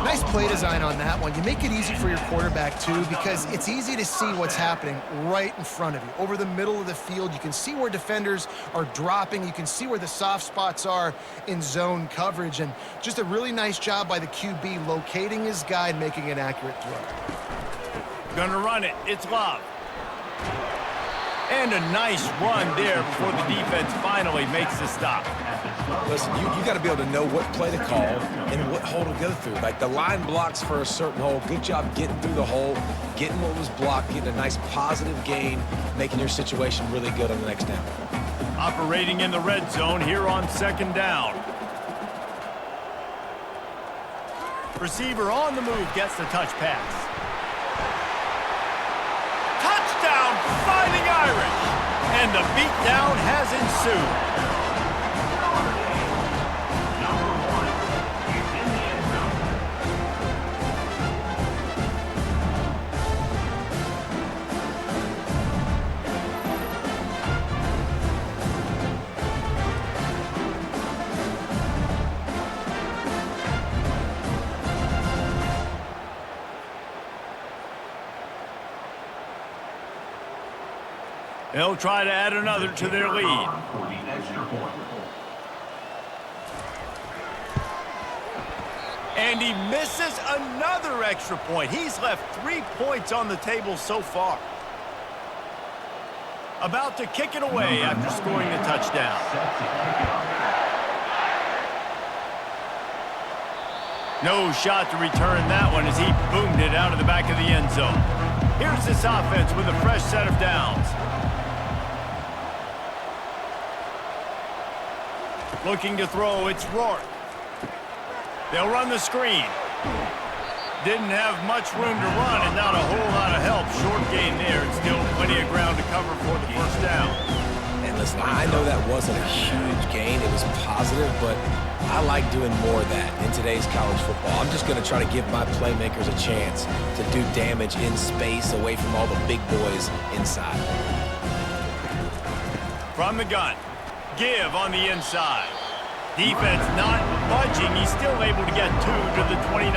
Nice play design on that one. You make it easy for your quarterback, too, because it's easy to see what's happening right in front of you. Over the middle of the field, you can see where defenders are dropping. You can see where the soft spots are in zone coverage. And just a really nice job by the QB locating his guy and making an accurate throw. Gonna run it. It's Love. And a nice run there before the defense finally makes the stop. Listen, you got to be able to know what play to call and what hole to go through. Like the line blocks for a certain hole. Good job getting through the hole, getting what was blocked, getting a nice positive gain, making your situation really good on the next down. Operating in the red zone here on 2nd down. Receiver on the move gets the touch pass. Touchdown, Fighting Irish! And the beatdown has ensued. They'll try to add another to their lead. And he misses another extra point. He's left 3 points on the table so far. About to kick it away after scoring the touchdown. No shot to return that one as he boomed it out of the back of the end zone. Here's this offense with a fresh set of downs. Looking to throw, it's Rourke. They'll run the screen. Didn't have much room to run and not a whole lot of help. Short gain there and still plenty of ground to cover for the first down. And listen, I know that wasn't a huge gain. It was positive, but I like doing more of that in today's college football. I'm just going to try to give my playmakers a chance to do damage in space away from all the big boys inside. From the gun. Give on the inside. Defense not budging. He's still able to get 2 to the 29.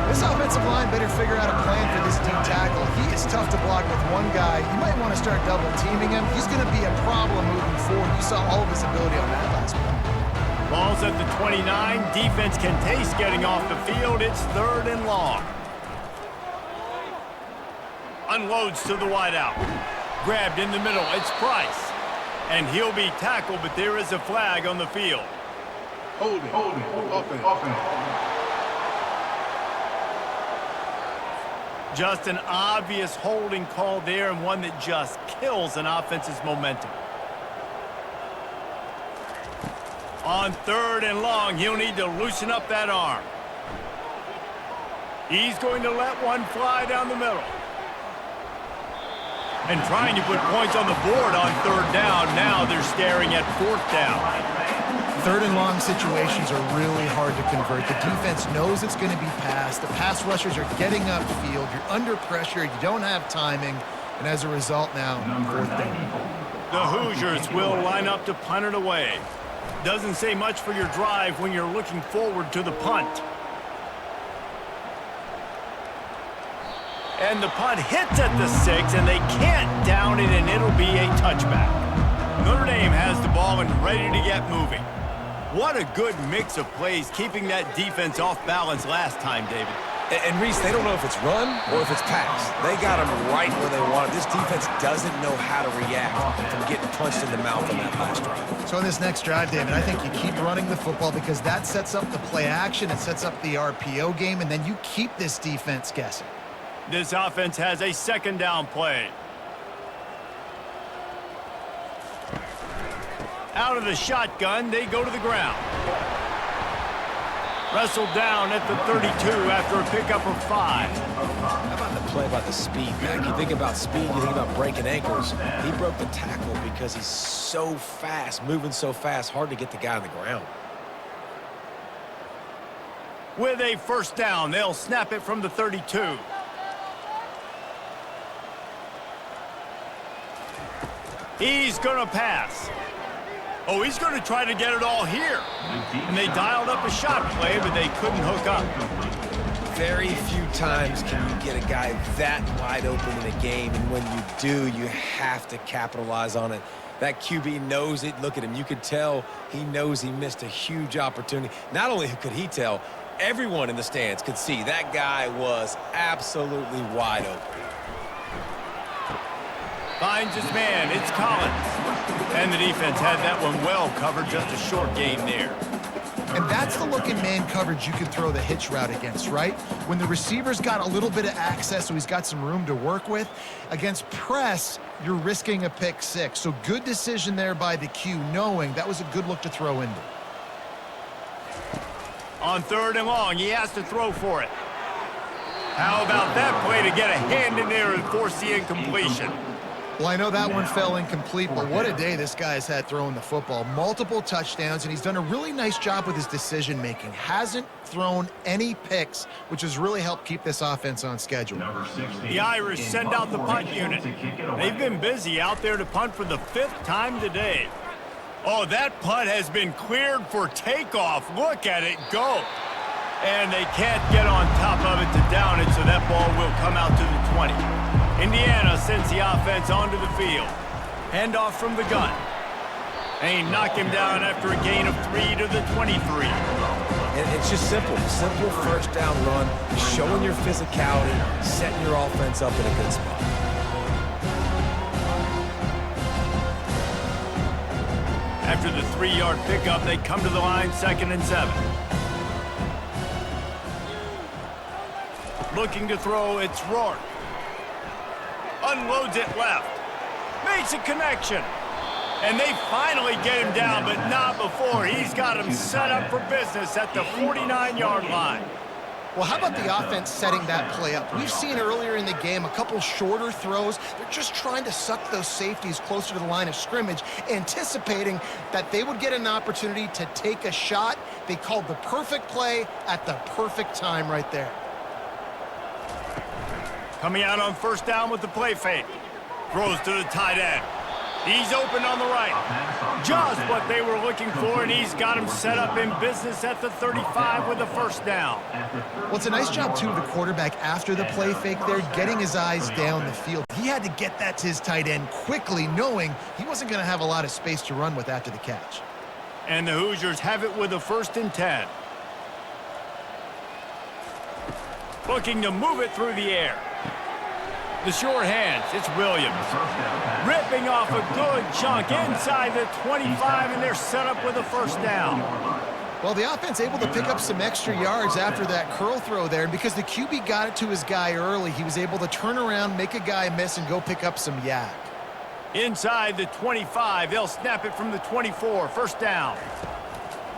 This offensive line better figure out a plan for this deep tackle. He is tough to block with one guy. You might want to start double teaming him. He's going to be a problem moving forward. You saw all of his ability on that last play. Ball's at the 29. Defense can taste getting off the field. It's 3rd and long. Unloads to the wideout. Grabbed in the middle. It's Price. And he'll be tackled, but there is a flag on the field. Holding. Offense. Just an obvious holding call there, and one that just kills an offense's momentum. On 3rd and long, he'll need to loosen up that arm. He's going to let one fly down the middle. And trying to put points on the board on 3rd down. Now they're staring at 4th down. 3rd and long situations are really hard to convert. The defense knows it's going to be passed. The pass rushers are getting upfield. You're under pressure. You don't have timing. And as a result now, 4th down. The Hoosiers will line up to punt it away. Doesn't say much for your drive when you're looking forward to the punt. And the punt hits at the 6, and they can't down it, and it'll be a touchback. Notre Dame has the ball and ready to get moving. What a good mix of plays, keeping that defense off balance last time, David. And Reese, they don't know if it's run or if it's pass. They got them right where they want it. This defense doesn't know how to react from getting punched in the mouth on that last drive. So in this next drive, David, I think you keep running the football because that sets up the play action. It sets up the RPO game, and then you keep this defense guessing. This offense has a 2nd down play. Out of the shotgun, they go to the ground. Wrestled down at the 32 after a pickup of 5. How about the play about the speed, Mac? You think about speed, you think about breaking ankles. He broke the tackle because he's so fast, moving so fast, hard to get the guy on the ground. With a 1st down, they'll snap it from the 32. He's going to pass. Oh, he's going to try to get it all here. And they dialed up a shot play, but they couldn't hook up. Very few times can you get a guy that wide open in a game, and when you do, you have to capitalize on it. That QB knows it. Look at him. You could tell he knows he missed a huge opportunity. Not only could he tell, everyone in the stands could see that guy was absolutely wide open. Finds his man. It's Collins. And the defense had that one well covered. Just a short game there. And that's the look in man coverage you can throw the hitch route against, right? When the receiver's got a little bit of access, so he's got some room to work with. Against press, you're risking a pick 6. So good decision there by the Q, knowing that was a good look to throw into. On 3rd and long, he has to throw for it. How about that play to get a hand in there and force the incompletion? Well, I know that one fell incomplete, but what a day this guy's had throwing the football. Multiple touchdowns, and he's done a really nice job with his decision-making. Hasn't thrown any picks, which has really helped keep this offense on schedule. The Irish send out the punt unit. They've been busy out there to punt for the 5th time today. Oh, that punt has been cleared for takeoff. Look at it go. And they can't get on top of it to down it, so that ball will come out to the 20. Indiana sends the offense onto the field. Handoff from the gun. They knock him down after a gain of 3 to the 23. And it's just simple 1st down run, showing your physicality, setting your offense up in a good spot. After the 3-yard pickup, they come to the line 2nd and 7. Looking to throw, it's Rourke. Unloads it left. Makes a connection. And they finally get him down, but not before. He's got him set up for business at the 49-yard line. Well, how about the offense setting that play up? We've seen earlier in the game a couple shorter throws. They're just trying to suck those safeties closer to the line of scrimmage, anticipating that they would get an opportunity to take a shot. They called the perfect play at the perfect time right there. Coming out on 1st down with the play fake. Throws to the tight end. He's open on the right. Just what they were looking for, and he's got him set up in business at the 35 with the 1st down. Well, it's a nice job, too, of the quarterback after the play fake there, getting his eyes down the field. He had to get that to his tight end quickly, knowing he wasn't going to have a lot of space to run with after the catch. And the Hoosiers have it with a 1st and 10. Looking to move it through the air. The short hands, it's Williams. Ripping off a good chunk inside the 25, and they're set up with a 1st down. Well, the offense able to pick up some extra yards after that curl throw there. And because the QB got it to his guy early, he was able to turn around, make a guy miss, and go pick up some yak. Inside the 25, they'll snap it from the 24, 1st down.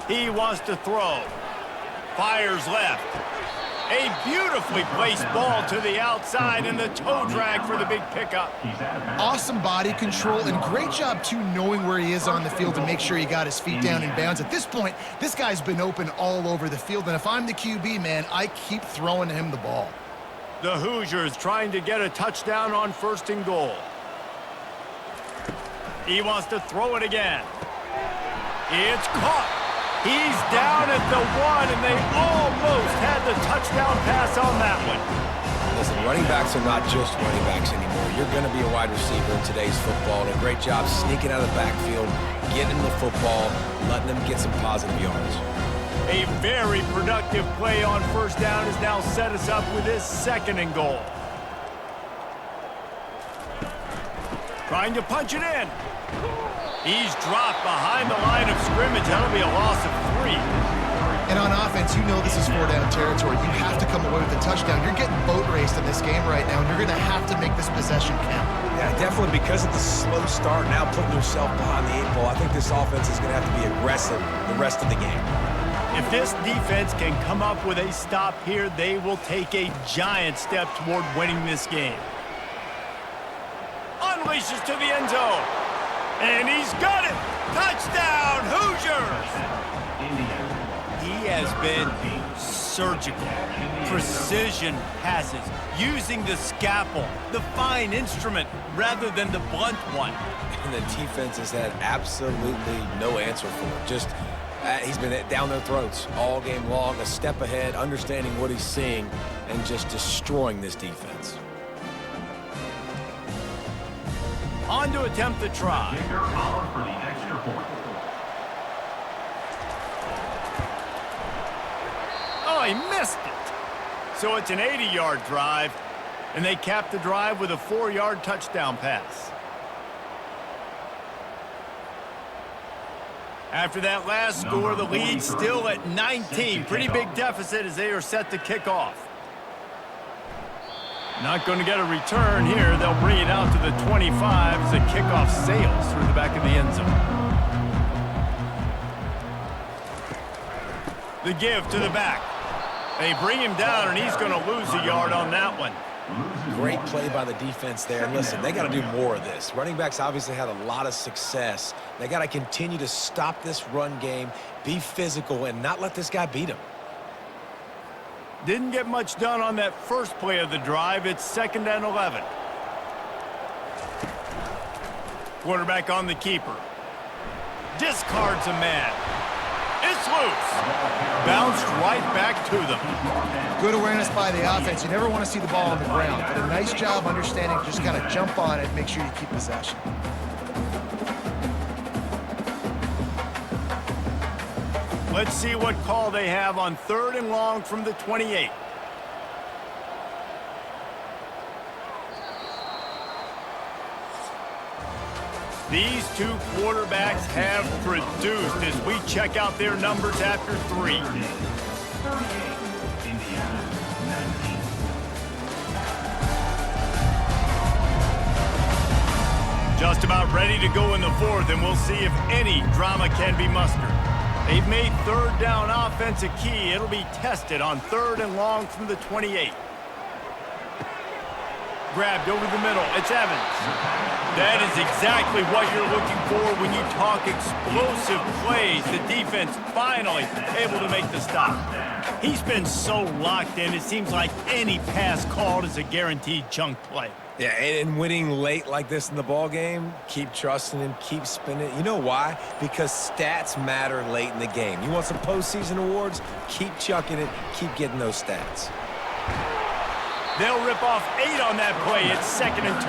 He wants to throw. Fires left. A beautifully placed ball to the outside, and the toe drag for the big pickup. Awesome body control, and great job, too, knowing where he is on the field to make sure he got his feet down in bounds. At this point, this guy's been open all over the field, and if I'm the QB, man, I keep throwing him the ball. The Hoosiers trying to get a touchdown on 1st and goal. He wants to throw it again. It's caught. He's down at the 1, and they almost had the touchdown pass on that one. Listen, running backs are not just running backs anymore. You're going to be a wide receiver in today's football, and a great job sneaking out of the backfield, getting the football, letting them get some positive yards. A very productive play on 1st down has now set us up with this 2nd and goal. Trying to punch it in. He's dropped behind the line of scrimmage. That'll be a loss of 3. And on offense, you know this is 4-down territory. You have to come away with a touchdown. You're getting boat raced in this game right now, and you're going to have to make this possession count. Yeah, definitely, because of the slow start, now putting yourself behind the 8 ball. I think this offense is going to have to be aggressive the rest of the game. If this defense can come up with a stop here, they will take a giant step toward winning this game. Unleashes to the end zone. And he's got it! Touchdown, Hoosiers! He has been surgical. Precision passes, using the scalpel, the fine instrument, rather than the blunt one. And the defense has had absolutely no answer for it. Just, he's been down their throats all game long, a step ahead, understanding what he's seeing, and just destroying this defense. On to attempt the try. Kicker followed for the extra point. Oh, he missed it. So it's an 80-yard drive, and they cap the drive with a 4-yard touchdown pass. After that last score, the lead's still at 19. Pretty big deficit as they are set to kick off. Not going to get a return here. They'll bring it out to the 25 as the kickoff sails through the back of the end zone. The give to the back. They bring him down, and he's going to lose a yard on that one. Great play by the defense there. And listen, they got to do more of this. Running backs obviously had a lot of success. They got to continue to stop this run game, be physical, and not let this guy beat him. Didn't get much done on that first play of the drive. It's 2nd and 11. Quarterback on the keeper. Discards a man. It's loose. Bounced right back to them. Good awareness by the offense. You never want to see the ball on the ground, but a nice job understanding to just kind of jump on it and make sure you keep possession. Let's see what call they have on 3rd and long from the 28. These two quarterbacks have produced as we check out their numbers after 3. 38, Indiana, 19. Just about ready to go in the 4th, and we'll see if any drama can be mustered. They've made 3rd down offense a key. It'll be tested on 3rd and long from the 28. Grabbed over the middle. It's Evans. That is exactly what you're looking for when you talk explosive plays. The defense finally able to make the stop. He's been so locked in, it seems like any pass called is a guaranteed chunk play. Yeah, and winning late like this in the ball game, keep trusting him, keep spinning. You know why? Because stats matter late in the game. You want some postseason awards? Keep chucking it, keep getting those stats. They'll rip off 8 on that play. It's 2nd and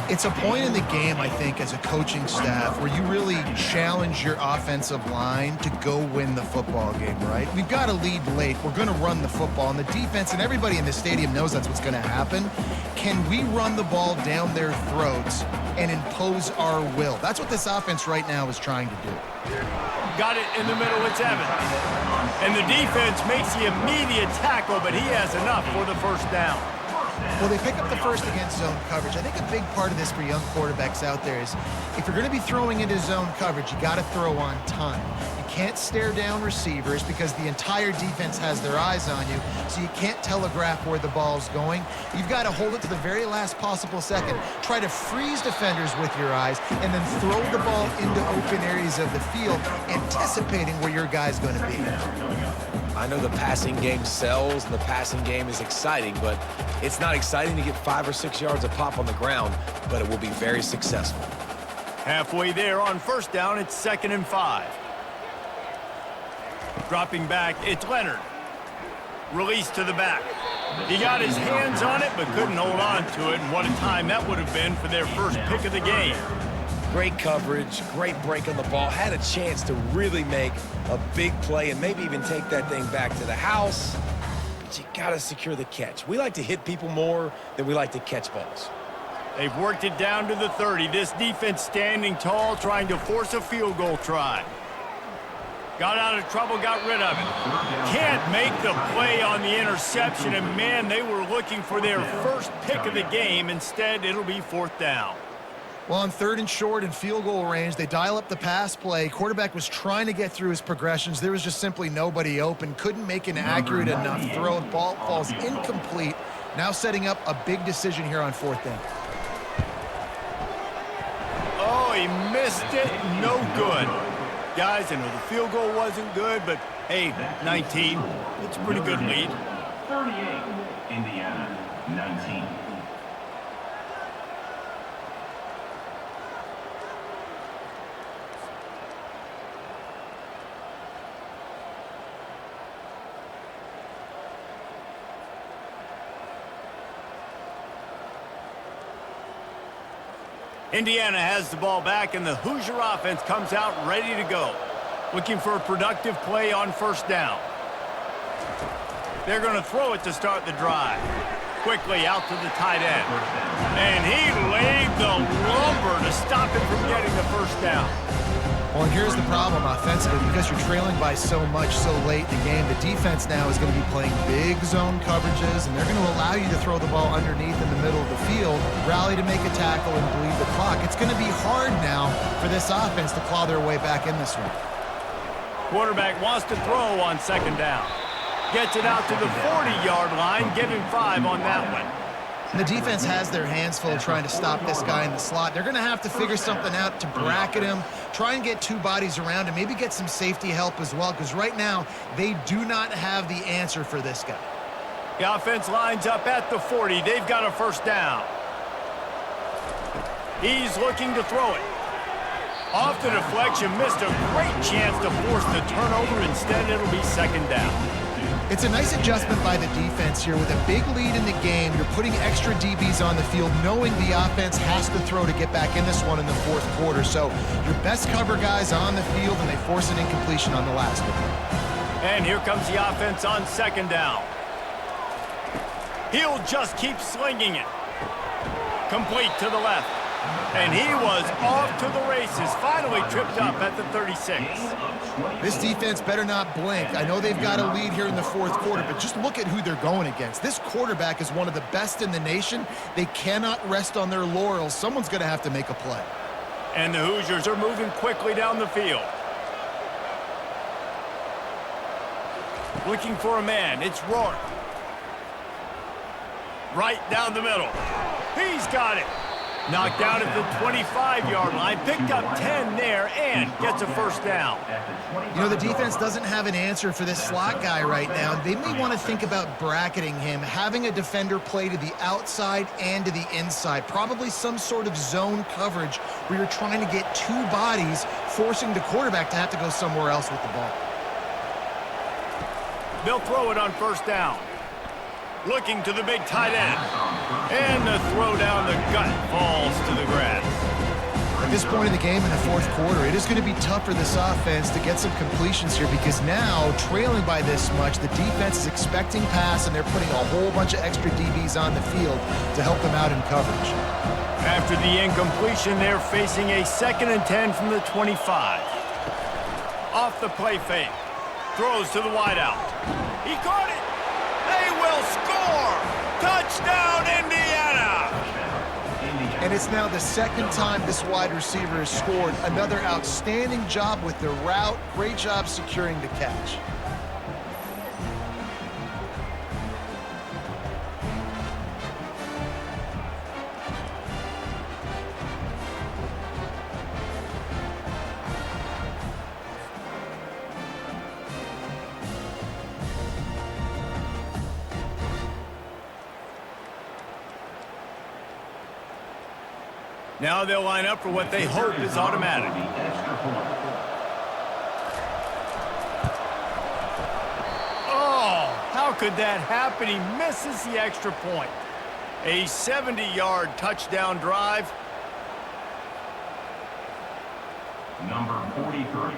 2. It's a point in the game, I think, as a coaching staff where you really challenge your offensive line to go win the football game, right? We've got a lead late. We're going to run the football. And the defense and everybody in the stadium knows that's what's going to happen. Can we run the ball down their throats and impose our will? That's what this offense right now is trying to do. Got it in the middle, it's Evans. And the defense makes the immediate tackle, but he has enough for the first down. Well, they pick up the first against zone coverage. I think a big part of this for young quarterbacks out there is if you're going to be throwing into zone coverage, you got to throw on time. You can't stare down receivers because the entire defense has their eyes on you, so you can't telegraph where the ball's going. You've got to hold it to the very last possible second. Try to freeze defenders with your eyes and then throw the ball into open areas of the field, anticipating where your guy's going to be. I know the passing game sells and the passing game is exciting, but it's not exciting to get 5 or 6 yards of pop on the ground, but it will be very successful. Halfway there on first down, it's 2nd and 5. Dropping back, it's Leonard. Release to the back. He got his hands on it, but couldn't hold on to it, and what a time that would have been for their first pick of the game. Great coverage, great break on the ball, had a chance to really make a big play and maybe even take that thing back to the house, but you gotta secure the catch. We like to hit people more than we like to catch balls. They've worked it down to the 30. This defense standing tall, trying to force a field goal try. Got out of trouble, got rid of it. Can't make the play on the interception, and man, they were looking for their first pick of the game. Instead, it'll be 4th down. Well, on 3rd and short and field goal range, they dial up the pass play. Quarterback was trying to get through his progressions. There was just simply nobody open. Couldn't make an accurate enough throw. Ball falls incomplete. Now setting up a big decision here on 4th down. Oh, he missed it. No good. Guys, I know the field goal wasn't good, but hey, 19. It's a pretty good lead. 38, Indiana, 19. Indiana has the ball back, and the Hoosier offense comes out ready to go. Looking for a productive play on first down. They're going to throw it to start the drive. Quickly out to the tight end. And he laid the lumber to stop him from getting the first down. Well, and here's the problem offensively. Because you're trailing by so much so late in the game, the defense now is going to be playing big zone coverages, and they're going to allow you to throw the ball underneath in the middle of the field, rally to make a tackle, and bleed the clock. It's going to be hard now for this offense to claw their way back in this one. Quarterback wants to throw on 2nd down. Gets it out to the 40-yard line. Give him 5 on that one. And the defense has their hands full trying to stop this guy in the slot. They're going to have to figure something out to bracket him, try and get 2 bodies around him, maybe get some safety help as well, because right now they do not have the answer for this guy. The offense lines up at the 40. They've got a first down. He's looking to throw it. Off the deflection, missed a great chance to force the turnover. Instead, it'll be 2nd down. It's a nice adjustment by the defense here. With a big lead in the game, you're putting extra DBs on the field, knowing the offense has to throw to get back in this one in the 4th quarter. So your best cover guys on the field, and they force an incompletion on the last one. And here comes the offense on 2nd down. He'll just keep slinging it. Complete to the left. And he was off to the races, finally tripped up at the 36. This defense better not blink. I know they've got a lead here in the 4th quarter, but just look at who they're going against. This quarterback is one of the best in the nation. They cannot rest on their laurels. Someone's going to have to make a play. And the Hoosiers are moving quickly down the field. Looking for a man, it's Rourke. Right down the middle. He's got it. Knocked out at the 25-yard line, picked up 10 there, and gets a first down. You know, the defense doesn't have an answer for this slot guy right now. They may want to think about bracketing him, having a defender play to the outside and to the inside. Probably some sort of zone coverage where you're trying to get 2 bodies, forcing the quarterback to have to go somewhere else with the ball. They'll throw it on first down. looking to the big tight end. And the throw down the gut falls to the grass. At this point in the game in the fourth quarter, it is going to be tough for this offense to get some completions here because now, trailing by this much, the defense is expecting pass, and they're putting a whole bunch of extra DBs on the field to help them out in coverage. After the incompletion, they're facing a 2nd and 10 from the 25. Off the play fake. Throws to the wideout. He caught it. They will score. Touchdown, Indiana. And it's now the 2nd time this wide receiver has scored. Another outstanding job with the route. Great job securing the catch. Now they'll line up for what they hope is automatic. Oh, how could that happen? He misses the extra point. A 70-yard touchdown drive. Number 43,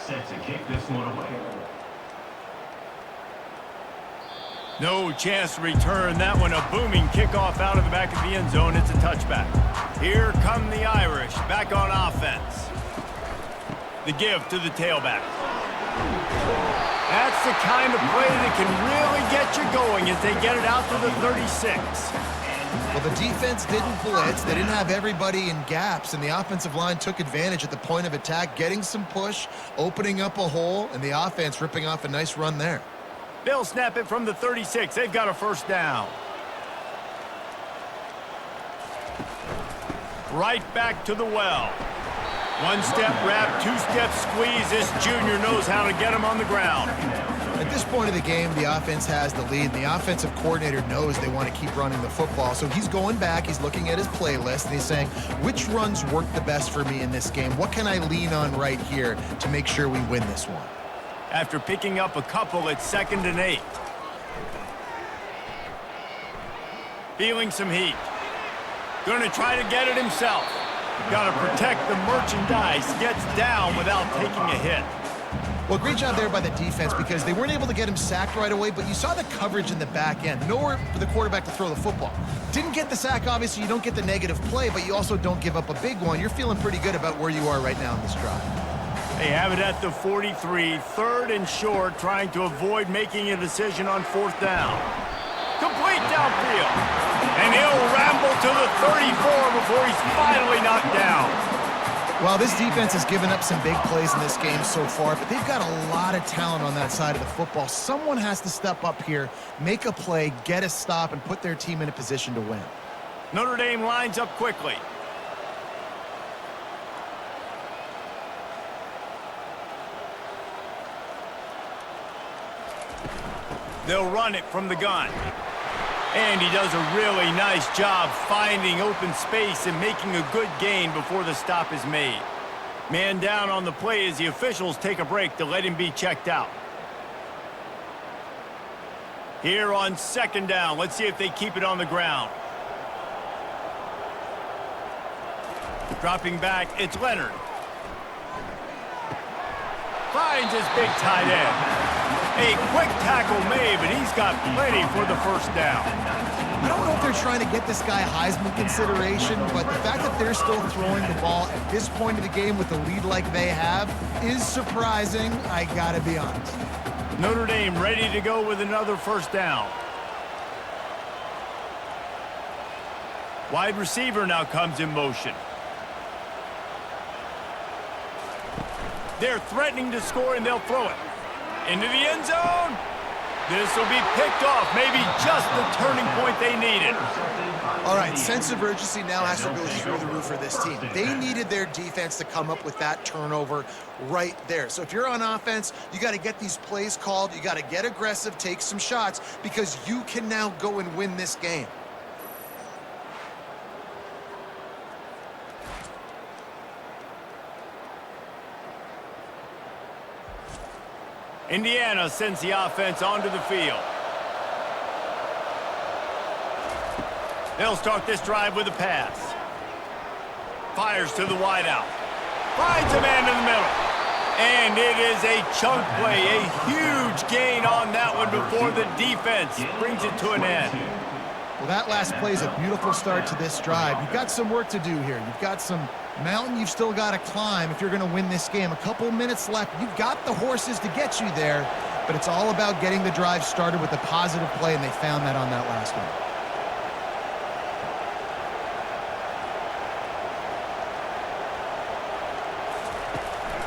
set to kick this one away. No chance to return that one. A booming kickoff out of the back of the end zone. It's a touchback. Here come the Irish back on offense. The give to the tailback. That's the kind of play that can really get you going as they get it out to the 36. Well, the defense didn't blitz. They didn't have everybody in gaps, and the offensive line took advantage at the point of attack, getting some push, opening up a hole, and the offense ripping off a nice run there. They'll snap it from the 36. They've got a first down. Right back to the well. One-step wrap, two-step squeeze. This junior knows how to get him on the ground. At this point of the game, the offense has the lead, and the offensive coordinator knows they want to keep running the football. So he's going back, he's looking at his playlist, and he's saying, which runs work the best for me in this game? What can I lean on right here to make sure we win this one? After picking up a couple, it's 2nd and 8. Feeling some heat. Going to try to get it himself. Got to protect the merchandise. Gets down without taking a hit. Well, great job there by the defense because they weren't able to get him sacked right away, but you saw the coverage in the back end. Nowhere for the quarterback to throw the football. Didn't get the sack, obviously. You don't get the negative play, but you also don't give up a big one. You're feeling pretty good about where you are right now in this drive. They have it at the 43, 3rd and short, trying to avoid making a decision on 4th down. Complete downfield. And he'll ramble to the 34 before he's finally knocked down. Well, this defense has given up some big plays in this game so far, but they've got a lot of talent on that side of the football. Someone has to step up here, make a play, get a stop, and put their team in a position to win. Notre Dame lines up quickly. They'll run it from the gun. And he does a really nice job finding open space and making a good gain before the stop is made. Man down on the play as the officials take a break to let him be checked out. Here on 2nd down, let's see if they keep it on the ground. Dropping back, it's Leonard. Finds his big tight end. A quick tackle made, but he's got plenty for the first down. I don't know if they're trying to get this guy Heisman consideration, but the fact that they're still throwing the ball at this point of the game with a lead like they have is surprising, I gotta be honest. Notre Dame ready to go with another first down. Wide receiver now comes in motion. They're threatening to score, and they'll throw it. Into the end zone. This will be picked off. Maybe just the turning point they needed. All right, sense of urgency now has to go through the roof for this team. They needed their defense to come up with that turnover right there. So if you're on offense, you got to get these plays called. You got to get aggressive, take some shots, because you can now go and win this game. Indiana sends the offense onto the field. They'll start this drive with a pass. Fires to the wideout. Finds a man in the middle. And it is a chunk play, a huge gain on that one before the defense brings it to an end. Well, that last play is a beautiful start to this drive. You've got some work to do here. You've got some mountain you've still got to climb if you're going to win this game. A couple minutes left. You've got the horses to get you there, but it's all about getting the drive started with a positive play, and they found that on that last one.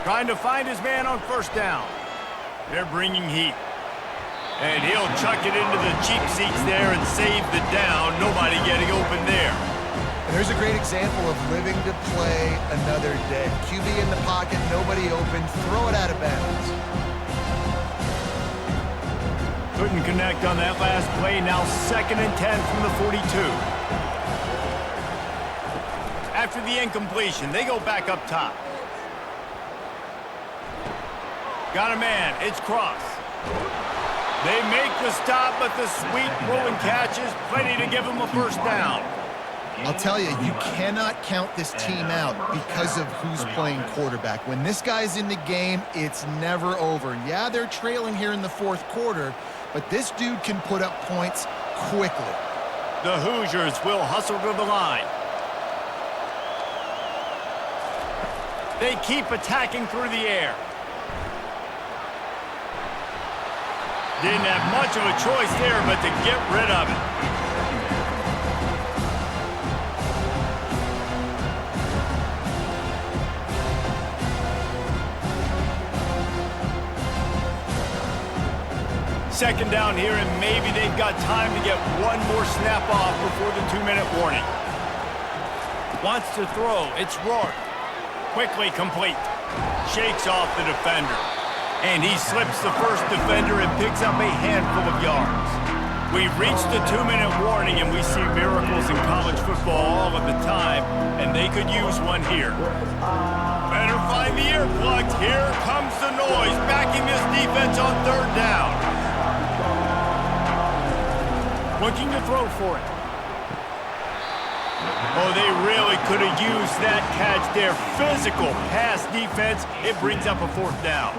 Trying to find his man on first down. They're bringing heat. And he'll chuck it into the cheap seats there and save the down. Nobody getting open there. And there's a great example of living to play another day. QB in the pocket, nobody open, throw it out of bounds. Couldn't connect on that last play. Now 2nd and 10 from the 42. After the incompletion, they go back up top. Got a man. It's Cross. They make the stop, but the sweet rolling catch is plenty to give them a first down. I'll tell you, you cannot count this team out because of who's playing quarterback. When this guy's in the game, it's never over. Yeah, they're trailing here in the fourth quarter, but this dude can put up points quickly. The Hoosiers will hustle to the line. They keep attacking through the air. Didn't have much of a choice there, but to get rid of it. Second down here, and maybe they've got time to get one more snap off before the 2-minute warning. Wants to throw. It's Rourke. Quickly complete. Shakes off the defender. And he slips the first defender and picks up a handful of yards. We've reached the 2-minute warning, and we see miracles in college football all of the time, and they could use one here. Better find the earplugs. Here comes the noise, backing this defense on 3rd down. Looking to throw for it. Oh, they really could have used that catch there. Physical pass defense. It brings up a 4th down.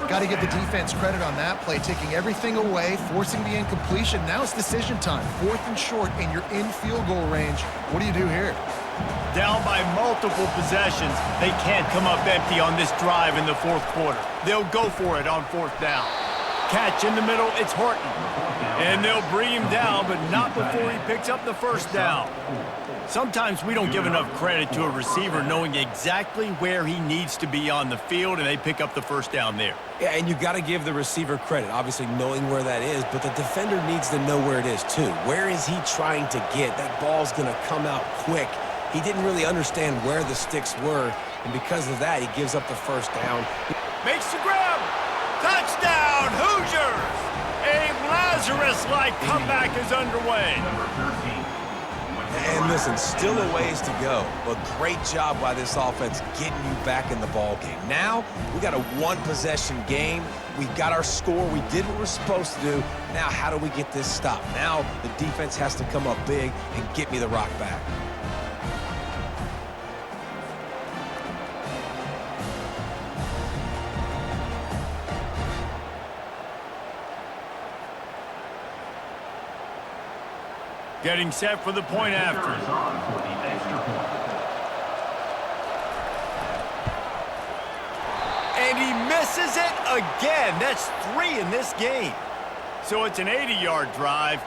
Got to give the defense credit on that play, taking everything away, forcing the incompletion. Now it's decision time. 4th and short, and you're in field goal range. What do you do here? Down by multiple possessions. They can't come up empty on this drive in the 4th quarter. They'll go for it on 4th down. Catch in the middle, it's Horton. And they'll bring him down, but not before he picks up the first down. Sometimes we don't give enough credit to a receiver knowing exactly where he needs to be on the field, and they pick up the first down there. Yeah, and you got to give the receiver credit, obviously knowing where that is, but the defender needs to know where it is too. Where is he trying to get? That ball's going to come out quick. He didn't really understand where the sticks were, and because of that, he gives up the first down. Makes the grab. Touchdown, Hoosiers! A Lazarus-like comeback is underway. And listen, still a ways to go, but great job by this offense getting you back in the ball game. Now, we got a 1-possession game. We got our score. We did what we're supposed to do. Now, how do we get this stopped? Now, the defense has to come up big and get me the rock back. Getting set for the point after. And he misses it again. That's 3 in this game. So it's an 80-yard drive,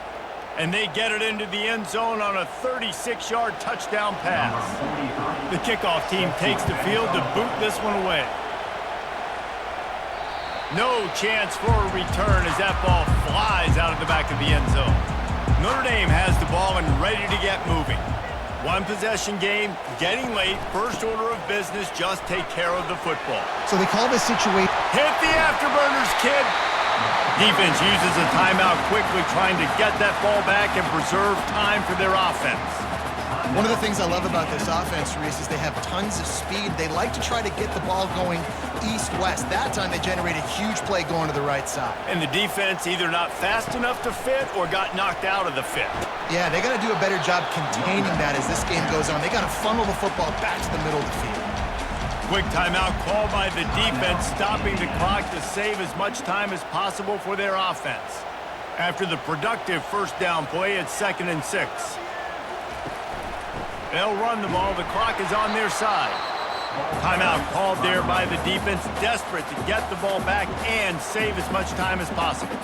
and they get it into the end zone on a 36-yard touchdown pass. The kickoff team takes the field to boot this one away. No chance for a return as that ball flies out of the back of the end zone. Notre Dame has the ball and ready to get moving. 1-possession game, getting late, first order of business, just take care of the football. So they call this situation. Hit the afterburners, kid. Defense uses a timeout quickly, trying to get that ball back and preserve time for their offense. One of the things I love about this offense, Reese, is they have tons of speed. They like to try to get the ball going east-west. That time they generated a huge play going to the right side. And the defense either not fast enough to fit or got knocked out of the fit. Yeah, they got to do a better job containing that as this game goes on. They got to funnel the football back to the middle of the field. Quick timeout called by the defense, stopping the clock to save as much time as possible for their offense. After the productive first down play, it's 2nd and 6. They'll run the ball. The clock is on their side. Timeout called there by the defense, desperate to get the ball back and save as much time as possible.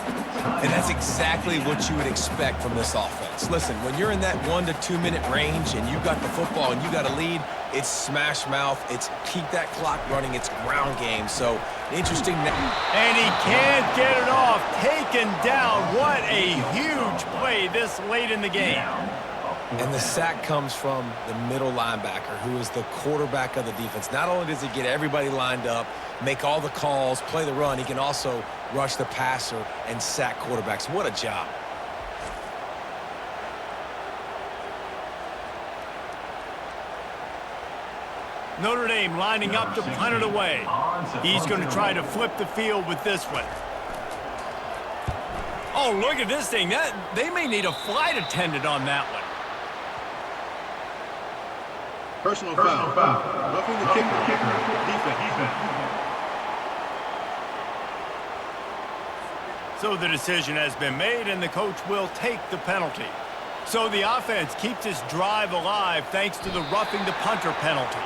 And that's exactly what you would expect from this offense. Listen, when you're in that 1 to 2 minute range and you got the football and you got a lead, it's smash mouth, it's keep that clock running, it's ground game. So interesting. And he can't get it off. Taken down. What a huge play this late in the game. And the sack comes from the middle linebacker, who is the quarterback of the defense. Not only does he get everybody lined up, make all the calls, play the run, he can also rush the passer and sack quarterbacks. What a job. Notre Dame lining up to punt it away. He's going to try to flip the field with this one. Oh, look at this thing. They may need a flight attendant on that one. Personal foul. Roughing the kicker. Defense. So the decision has been made, and the coach will take the penalty. So the offense keeps this drive alive thanks to the roughing the punter penalty.